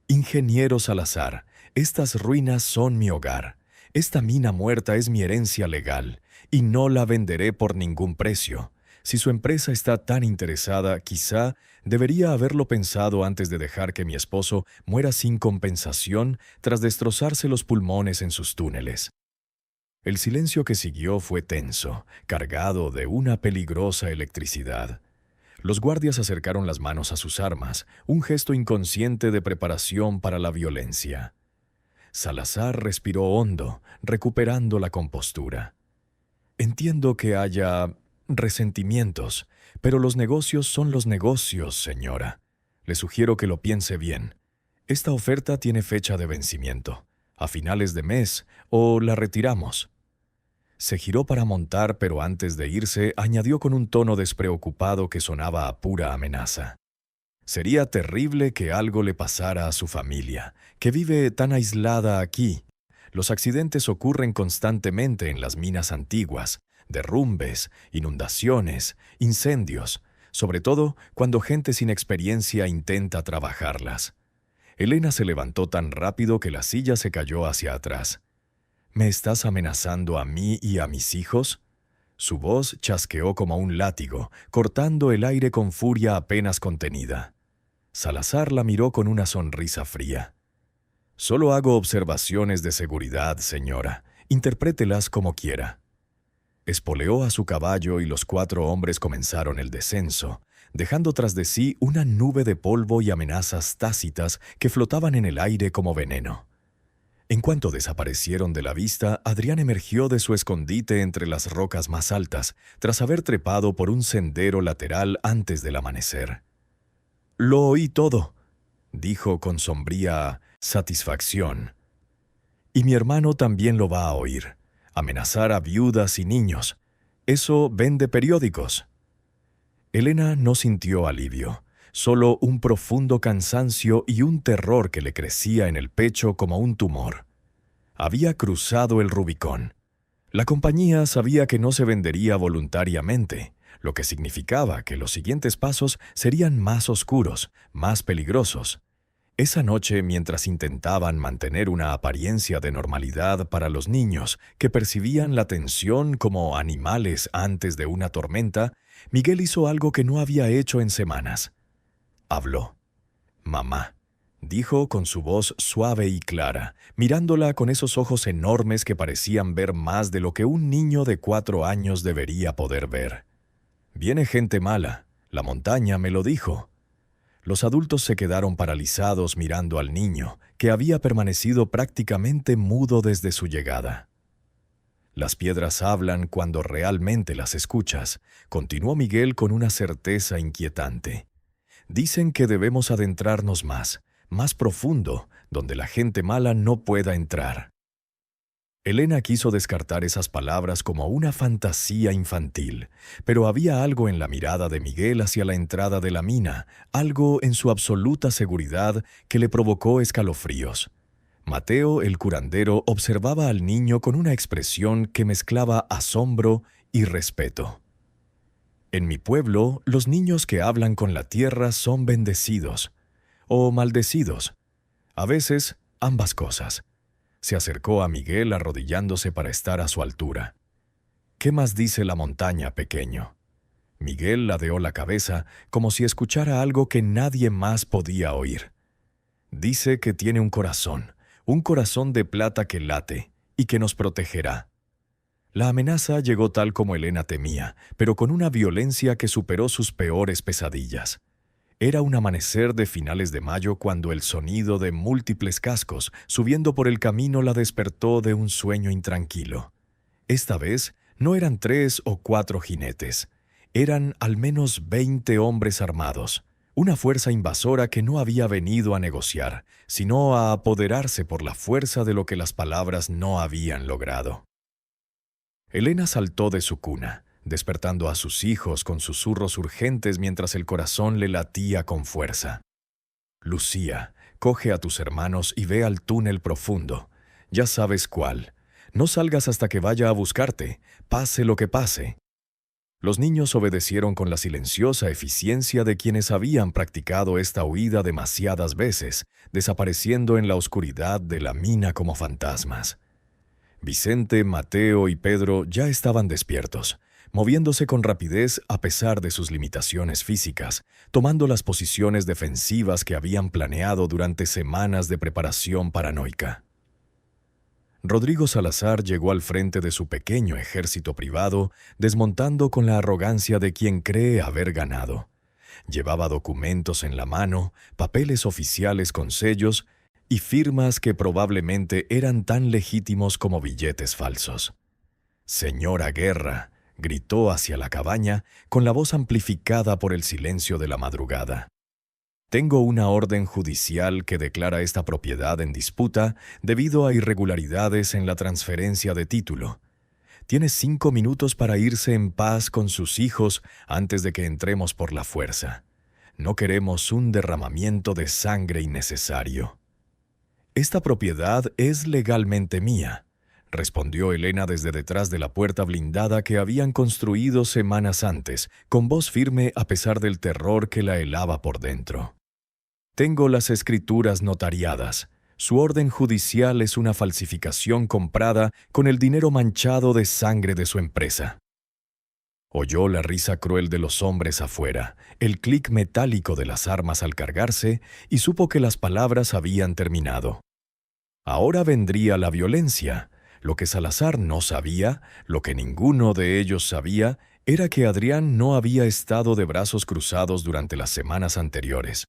«Ingeniero Salazar, estas ruinas son mi hogar. Esta mina muerta es mi herencia legal, y no la venderé por ningún precio. Si su empresa está tan interesada, quizá debería haberlo pensado antes de dejar que mi esposo muera sin compensación tras destrozarse los pulmones en sus túneles». El silencio que siguió fue tenso, cargado de una peligrosa electricidad. Los guardias acercaron las manos a sus armas, un gesto inconsciente de preparación para la violencia. Salazar respiró hondo, recuperando la compostura. «Entiendo que haya resentimientos, pero los negocios son los negocios, señora. Le sugiero que lo piense bien. Esta oferta tiene fecha de vencimiento. a finales de mes, o la retiramos. Se giró para montar, pero antes de irse añadió con un tono despreocupado que sonaba a pura amenaza. Sería terrible que algo le pasara a su familia, que vive tan aislada aquí. Los accidentes ocurren constantemente en las minas antiguas, derrumbes, inundaciones, incendios, sobre todo cuando gente sin experiencia intenta trabajarlas. Elena se levantó tan rápido que la silla se cayó hacia atrás. ¿Me estás amenazando a mí y a mis hijos? Su voz chasqueó como un látigo, cortando el aire con furia apenas contenida. Salazar la miró con una sonrisa fría. Solo hago observaciones de seguridad, señora. Interprételas como quiera. Espoleó a su caballo y los 4 hombres comenzaron el descenso, dejando tras de sí una nube de polvo y amenazas tácitas que flotaban en el aire como veneno. En cuanto desaparecieron de la vista, Adrián emergió de su escondite entre las rocas más altas, tras haber trepado por un sendero lateral antes del amanecer. «Lo oí todo», dijo con sombría satisfacción. «Y mi hermano también lo va a oír. Amenazar a viudas y niños. Eso vende periódicos». Elena no sintió alivio, solo un profundo cansancio y un terror que le crecía en el pecho como un tumor. Había cruzado el Rubicón. La compañía sabía que no se vendería voluntariamente, lo que significaba que los siguientes pasos serían más oscuros, más peligrosos. Esa noche, mientras intentaban mantener una apariencia de normalidad para los niños, que percibían la tensión como animales antes de una tormenta, Miguel hizo algo que no había hecho en semanas. Habló. «Mamá», dijo con su voz suave y clara, mirándola con esos ojos enormes que parecían ver más de lo que un niño de 4 años debería poder ver. «Viene gente mala. La montaña me lo dijo». Los adultos se quedaron paralizados mirando al niño, que había permanecido prácticamente mudo desde su llegada. «Las piedras hablan cuando realmente las escuchas», continuó Miguel con una certeza inquietante. «Dicen que debemos adentrarnos más profundo, donde la gente mala no pueda entrar». Elena quiso descartar esas palabras como una fantasía infantil, pero había algo en la mirada de Miguel hacia la entrada de la mina, algo en su absoluta seguridad que le provocó escalofríos. Mateo, el curandero, observaba al niño con una expresión que mezclaba asombro y respeto. «En mi pueblo, los niños que hablan con la tierra son bendecidos o maldecidos. A veces, ambas cosas». Se acercó a Miguel arrodillándose para estar a su altura. «¿Qué más dice la montaña, pequeño?» Miguel ladeó la cabeza como si escuchara algo que nadie más podía oír. «Dice que tiene un corazón de plata que late y que nos protegerá». La amenaza llegó tal como Elena temía, pero con una violencia que superó sus peores pesadillas. Era un amanecer de finales de mayo cuando el sonido de múltiples cascos subiendo por el camino la despertó de un sueño intranquilo. Esta vez no eran 3 o 4 jinetes, eran al menos 20 hombres armados, una fuerza invasora que no había venido a negociar, sino a apoderarse por la fuerza de lo que las palabras no habían logrado. Elena saltó de su cuna, despertando a sus hijos con susurros urgentes mientras el corazón le latía con fuerza. «Lucía, coge a tus hermanos y ve al túnel profundo. Ya sabes cuál. No salgas hasta que vaya a buscarte, pase lo que pase». Los niños obedecieron con la silenciosa eficiencia de quienes habían practicado esta huida demasiadas veces, desapareciendo en la oscuridad de la mina como fantasmas. Vicente, Mateo y Pedro ya estaban despiertos, moviéndose con rapidez a pesar de sus limitaciones físicas, tomando las posiciones defensivas que habían planeado durante semanas de preparación paranoica. Rodrigo Salazar llegó al frente de su pequeño ejército privado, desmontando con la arrogancia de quien cree haber ganado. Llevaba documentos en la mano, papeles oficiales con sellos y firmas que probablemente eran tan legítimos como billetes falsos. «Señora Guerra», gritó hacia la cabaña con la voz amplificada por el silencio de la madrugada. Tengo una orden judicial que declara esta propiedad en disputa debido a irregularidades en la transferencia de título. Tiene 5 minutos para irse en paz con sus hijos antes de que entremos por la fuerza. No queremos un derramamiento de sangre innecesario». «Esta propiedad es legalmente mía», respondió Elena desde detrás de la puerta blindada que habían construido semanas antes, con voz firme a pesar del terror que la helaba por dentro. «Tengo las escrituras notariadas. Su orden judicial es una falsificación comprada con el dinero manchado de sangre de su empresa». Oyó la risa cruel de los hombres afuera, el clic metálico de las armas al cargarse, y supo que las palabras habían terminado. Ahora vendría la violencia. Lo que Salazar no sabía, lo que ninguno de ellos sabía, era que Adrián no había estado de brazos cruzados durante las semanas anteriores.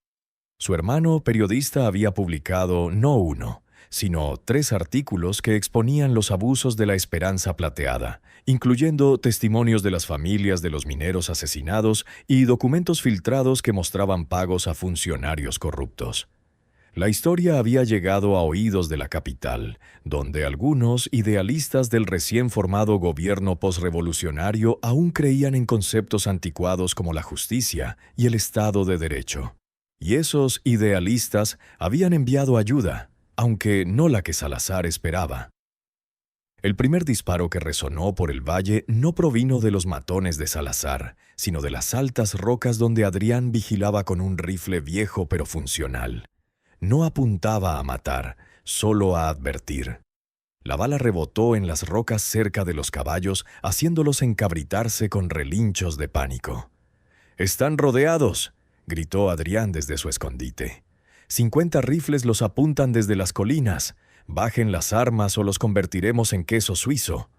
Su hermano periodista había publicado no uno, sino 3 artículos que exponían los abusos de la Esperanza Plateada, incluyendo testimonios de las familias de los mineros asesinados y documentos filtrados que mostraban pagos a funcionarios corruptos. La historia había llegado a oídos de la capital, donde algunos idealistas del recién formado gobierno posrevolucionario aún creían en conceptos anticuados como la justicia y el Estado de Derecho. Y esos idealistas habían enviado ayuda, aunque no la que Salazar esperaba. El primer disparo que resonó por el valle no provino de los matones de Salazar, sino de las altas rocas donde Adrián vigilaba con un rifle viejo pero funcional. No apuntaba a matar, solo a advertir. La bala rebotó en las rocas cerca de los caballos, haciéndolos encabritarse con relinchos de pánico. «¡Están rodeados!», gritó Adrián desde su escondite. 50 rifles los apuntan desde las colinas. Bajen las armas o los convertiremos en queso suizo».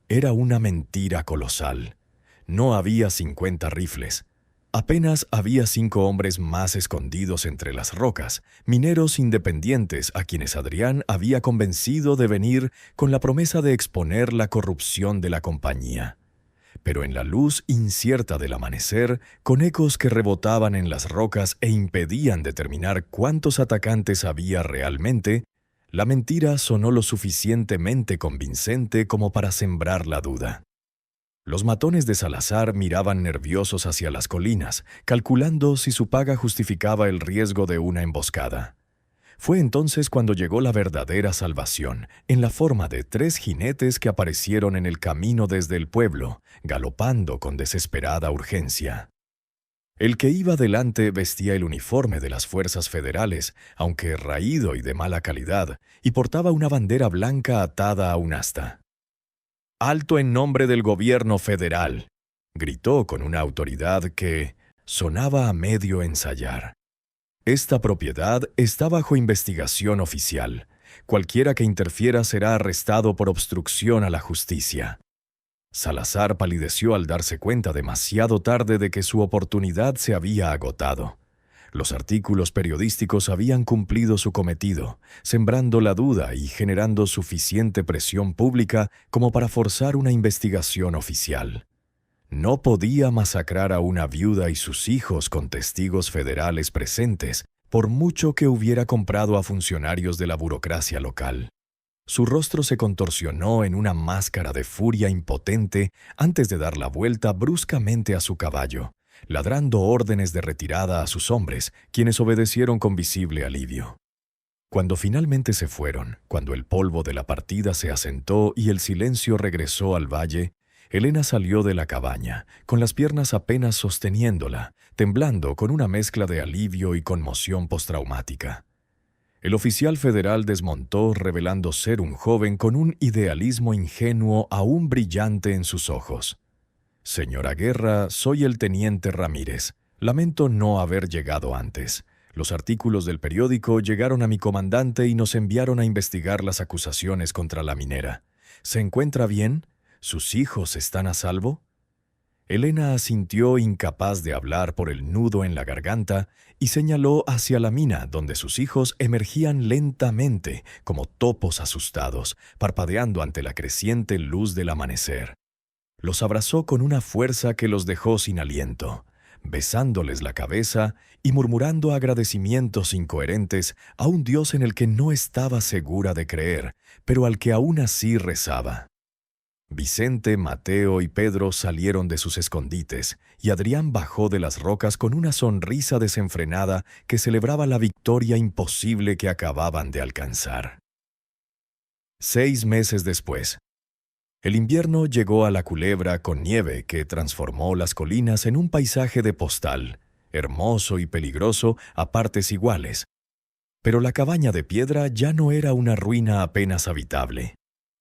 Era una mentira colosal. No había 50 rifles. Apenas había 5 hombres más escondidos entre las rocas, mineros independientes a quienes Adrián había convencido de venir con la promesa de exponer la corrupción de la compañía. Pero en la luz incierta del amanecer, con ecos que rebotaban en las rocas e impedían determinar cuántos atacantes había realmente, la mentira sonó lo suficientemente convincente como para sembrar la duda. Los matones de Salazar miraban nerviosos hacia las colinas, calculando si su paga justificaba el riesgo de una emboscada. Fue entonces cuando llegó la verdadera salvación, en la forma de 3 jinetes que aparecieron en el camino desde el pueblo, galopando con desesperada urgencia. El que iba delante vestía el uniforme de las fuerzas federales, aunque raído y de mala calidad, y portaba una bandera blanca atada a un asta. «¡Alto en nombre del gobierno federal!», gritó con una autoridad que sonaba a medio ensayar. «Esta propiedad está bajo investigación oficial. Cualquiera que interfiera será arrestado por obstrucción a la justicia». Salazar palideció al darse cuenta demasiado tarde de que su oportunidad se había agotado. Los artículos periodísticos habían cumplido su cometido, sembrando la duda y generando suficiente presión pública como para forzar una investigación oficial. No podía masacrar a una viuda y sus hijos con testigos federales presentes, por mucho que hubiera comprado a funcionarios de la burocracia local. Su rostro se contorsionó en una máscara de furia impotente antes de dar la vuelta bruscamente a su caballo, ladrando órdenes de retirada a sus hombres, quienes obedecieron con visible alivio. Cuando finalmente se fueron, cuando el polvo de la partida se asentó y el silencio regresó al valle, Elena salió de la cabaña, con las piernas apenas sosteniéndola, temblando con una mezcla de alivio y conmoción postraumática. El oficial federal desmontó, revelando ser un joven con un idealismo ingenuo aún brillante en sus ojos. «Señora Guerra, soy el teniente Ramírez. Lamento no haber llegado antes. Los artículos del periódico llegaron a mi comandante y nos enviaron a investigar las acusaciones contra la minera. ¿Se encuentra bien? ¿Sus hijos están a salvo?» Elena asintió, incapaz de hablar por el nudo en la garganta, y señaló hacia la mina donde sus hijos emergían lentamente, como topos asustados, parpadeando ante la creciente luz del amanecer. Los abrazó con una fuerza que los dejó sin aliento. besándoles la cabeza y murmurando agradecimientos incoherentes a un Dios en el que no estaba segura de creer, pero al que aún así rezaba. Vicente, Mateo y Pedro salieron de sus escondites, y Adrián bajó de las rocas con una sonrisa desenfrenada que celebraba la victoria imposible que acababan de alcanzar. 6 meses después, el invierno llegó a La Culebra con nieve que transformó las colinas en un paisaje de postal, hermoso y peligroso a partes iguales. Pero la cabaña de piedra ya no era una ruina apenas habitable.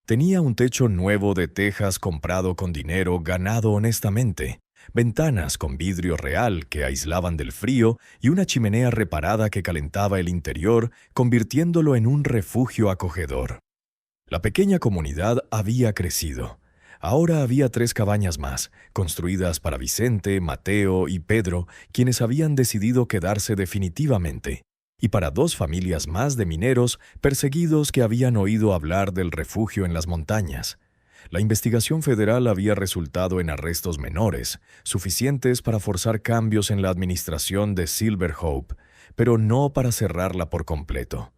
Tenía un techo nuevo de tejas comprado con dinero ganado honestamente, ventanas con vidrio real que aislaban del frío y una chimenea reparada que calentaba el interior, convirtiéndolo en un refugio acogedor. La pequeña comunidad había crecido. Ahora había 3 cabañas más, construidas para Vicente, Mateo y Pedro, quienes habían decidido quedarse definitivamente, y para 2 familias más de mineros perseguidos que habían oído hablar del refugio en las montañas. La investigación federal había resultado en arrestos menores, suficientes para forzar cambios en la administración de Silver Hope, pero no para cerrarla por completo.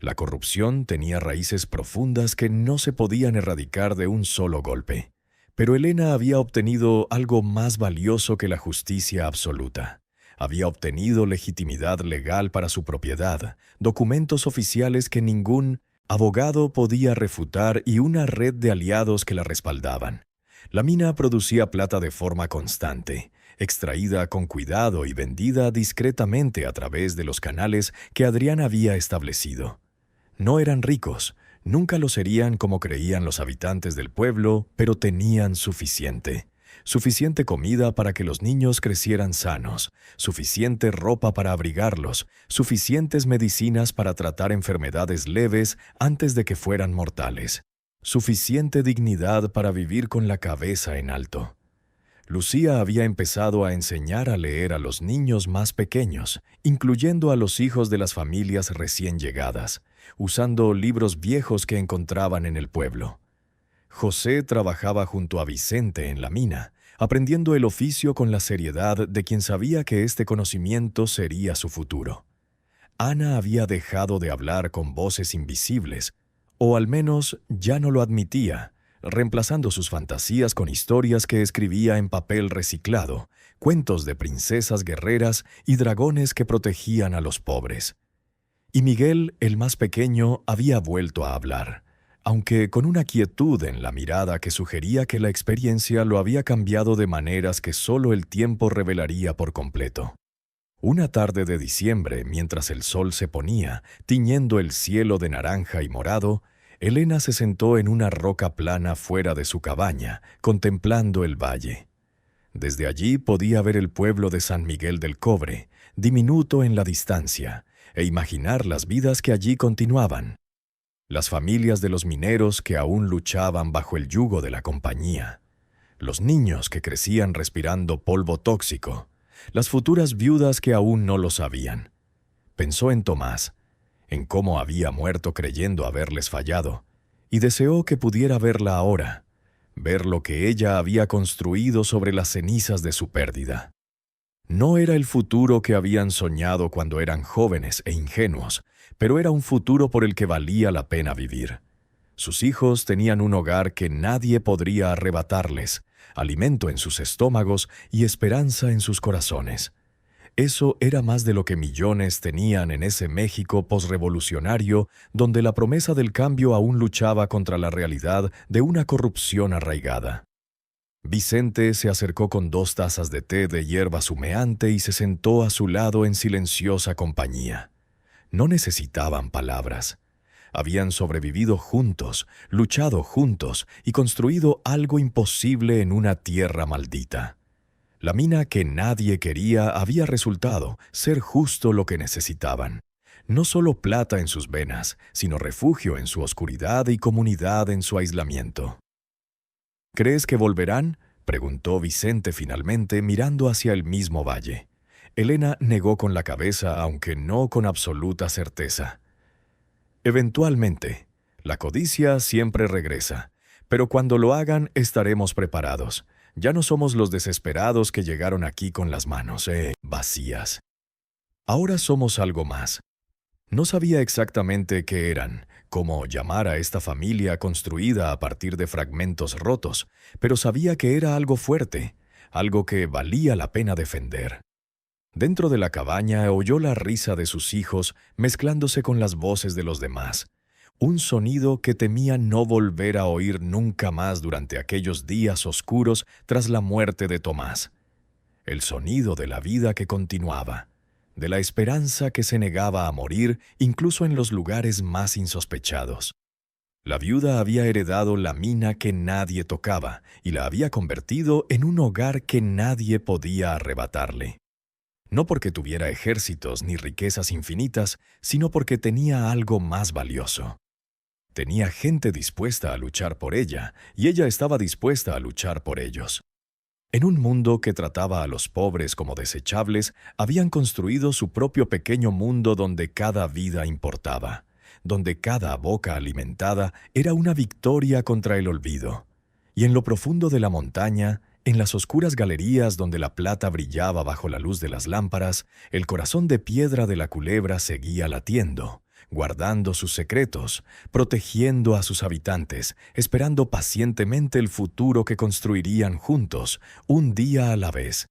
La corrupción tenía raíces profundas que no se podían erradicar de un solo golpe. Pero Elena había obtenido algo más valioso que la justicia absoluta. Había obtenido legitimidad legal para su propiedad, documentos oficiales que ningún abogado podía refutar y una red de aliados que la respaldaban. La mina producía plata de forma constante, extraída con cuidado y vendida discretamente a través de los canales que Adrián había establecido. No eran ricos, nunca lo serían como creían los habitantes del pueblo, pero tenían suficiente. Suficiente comida para que los niños crecieran sanos, suficiente ropa para abrigarlos, suficientes medicinas para tratar enfermedades leves antes de que fueran mortales, suficiente dignidad para vivir con la cabeza en alto. Lucía había empezado a enseñar a leer a los niños más pequeños, incluyendo a los hijos de las familias recién llegadas, usando libros viejos que encontraban en el pueblo. José trabajaba junto a Vicente en la mina, aprendiendo el oficio con la seriedad de quien sabía que este conocimiento sería su futuro. Ana había dejado de hablar con voces invisibles, o al menos ya no lo admitía, reemplazando sus fantasías con historias que escribía en papel reciclado, cuentos de princesas guerreras y dragones que protegían a los pobres. Y Miguel, el más pequeño, había vuelto a hablar, aunque con una quietud en la mirada que sugería que la experiencia lo había cambiado de maneras que solo el tiempo revelaría por completo. Una tarde de diciembre, mientras el sol se ponía, tiñendo el cielo de naranja y morado, Elena se sentó en una roca plana fuera de su cabaña, contemplando el valle. Desde allí podía ver el pueblo de San Miguel del Cobre, diminuto en la distancia, e imaginar las vidas que allí continuaban. Las familias de los mineros que aún luchaban bajo el yugo de la compañía. Los niños que crecían respirando polvo tóxico. Las futuras viudas que aún no lo sabían. Pensó en Tomás, en cómo había muerto creyendo haberles fallado, y deseó que pudiera verla ahora, ver lo que ella había construido sobre las cenizas de su pérdida. No era el futuro que habían soñado cuando eran jóvenes e ingenuos, pero era un futuro por el que valía la pena vivir. Sus hijos tenían un hogar que nadie podría arrebatarles, alimento en sus estómagos y esperanza en sus corazones. Eso era más de lo que millones tenían en ese México posrevolucionario donde la promesa del cambio aún luchaba contra la realidad de una corrupción arraigada. Vicente se acercó con 2 tazas de té de hierba humeante y se sentó a su lado en silenciosa compañía. No necesitaban palabras. Habían sobrevivido juntos, luchado juntos y construido algo imposible en una tierra maldita. La mina que nadie quería había resultado ser justo lo que necesitaban. No solo plata en sus venas, sino refugio en su oscuridad y comunidad en su aislamiento. ¿Crees que volverán?, preguntó Vicente finalmente, mirando hacia el mismo valle. Elena negó con la cabeza, aunque no con absoluta certeza. Eventualmente. La codicia siempre regresa, pero cuando lo hagan estaremos preparados. Ya no somos los desesperados que llegaron aquí con las manos, vacías. Ahora somos algo más. No sabía exactamente qué eran, cómo llamar a esta familia construida a partir de fragmentos rotos, pero sabía que era algo fuerte, algo que valía la pena defender. Dentro de la cabaña oyó la risa de sus hijos mezclándose con las voces de los demás, un sonido que temía no volver a oír nunca más durante aquellos días oscuros tras la muerte de Tomás. El sonido de la vida que continuaba, de la esperanza que se negaba a morir incluso en los lugares más insospechados. La viuda había heredado la mina que nadie tocaba y la había convertido en un hogar que nadie podía arrebatarle. No porque tuviera ejércitos ni riquezas infinitas, sino porque tenía algo más valioso. Tenía gente dispuesta a luchar por ella, y ella estaba dispuesta a luchar por ellos. En un mundo que trataba a los pobres como desechables, habían construido su propio pequeño mundo donde cada vida importaba, donde cada boca alimentada era una victoria contra el olvido. Y en lo profundo de la montaña, en las oscuras galerías donde la plata brillaba bajo la luz de las lámparas, el corazón de piedra de la culebra seguía latiendo, guardando sus secretos, protegiendo a sus habitantes, esperando pacientemente el futuro que construirían juntos, un día a la vez.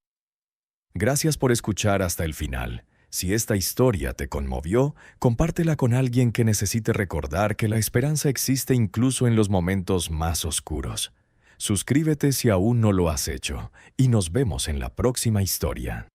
Gracias por escuchar hasta el final. Si esta historia te conmovió, compártela con alguien que necesite recordar que la esperanza existe incluso en los momentos más oscuros. Suscríbete si aún no lo has hecho, y nos vemos en la próxima historia.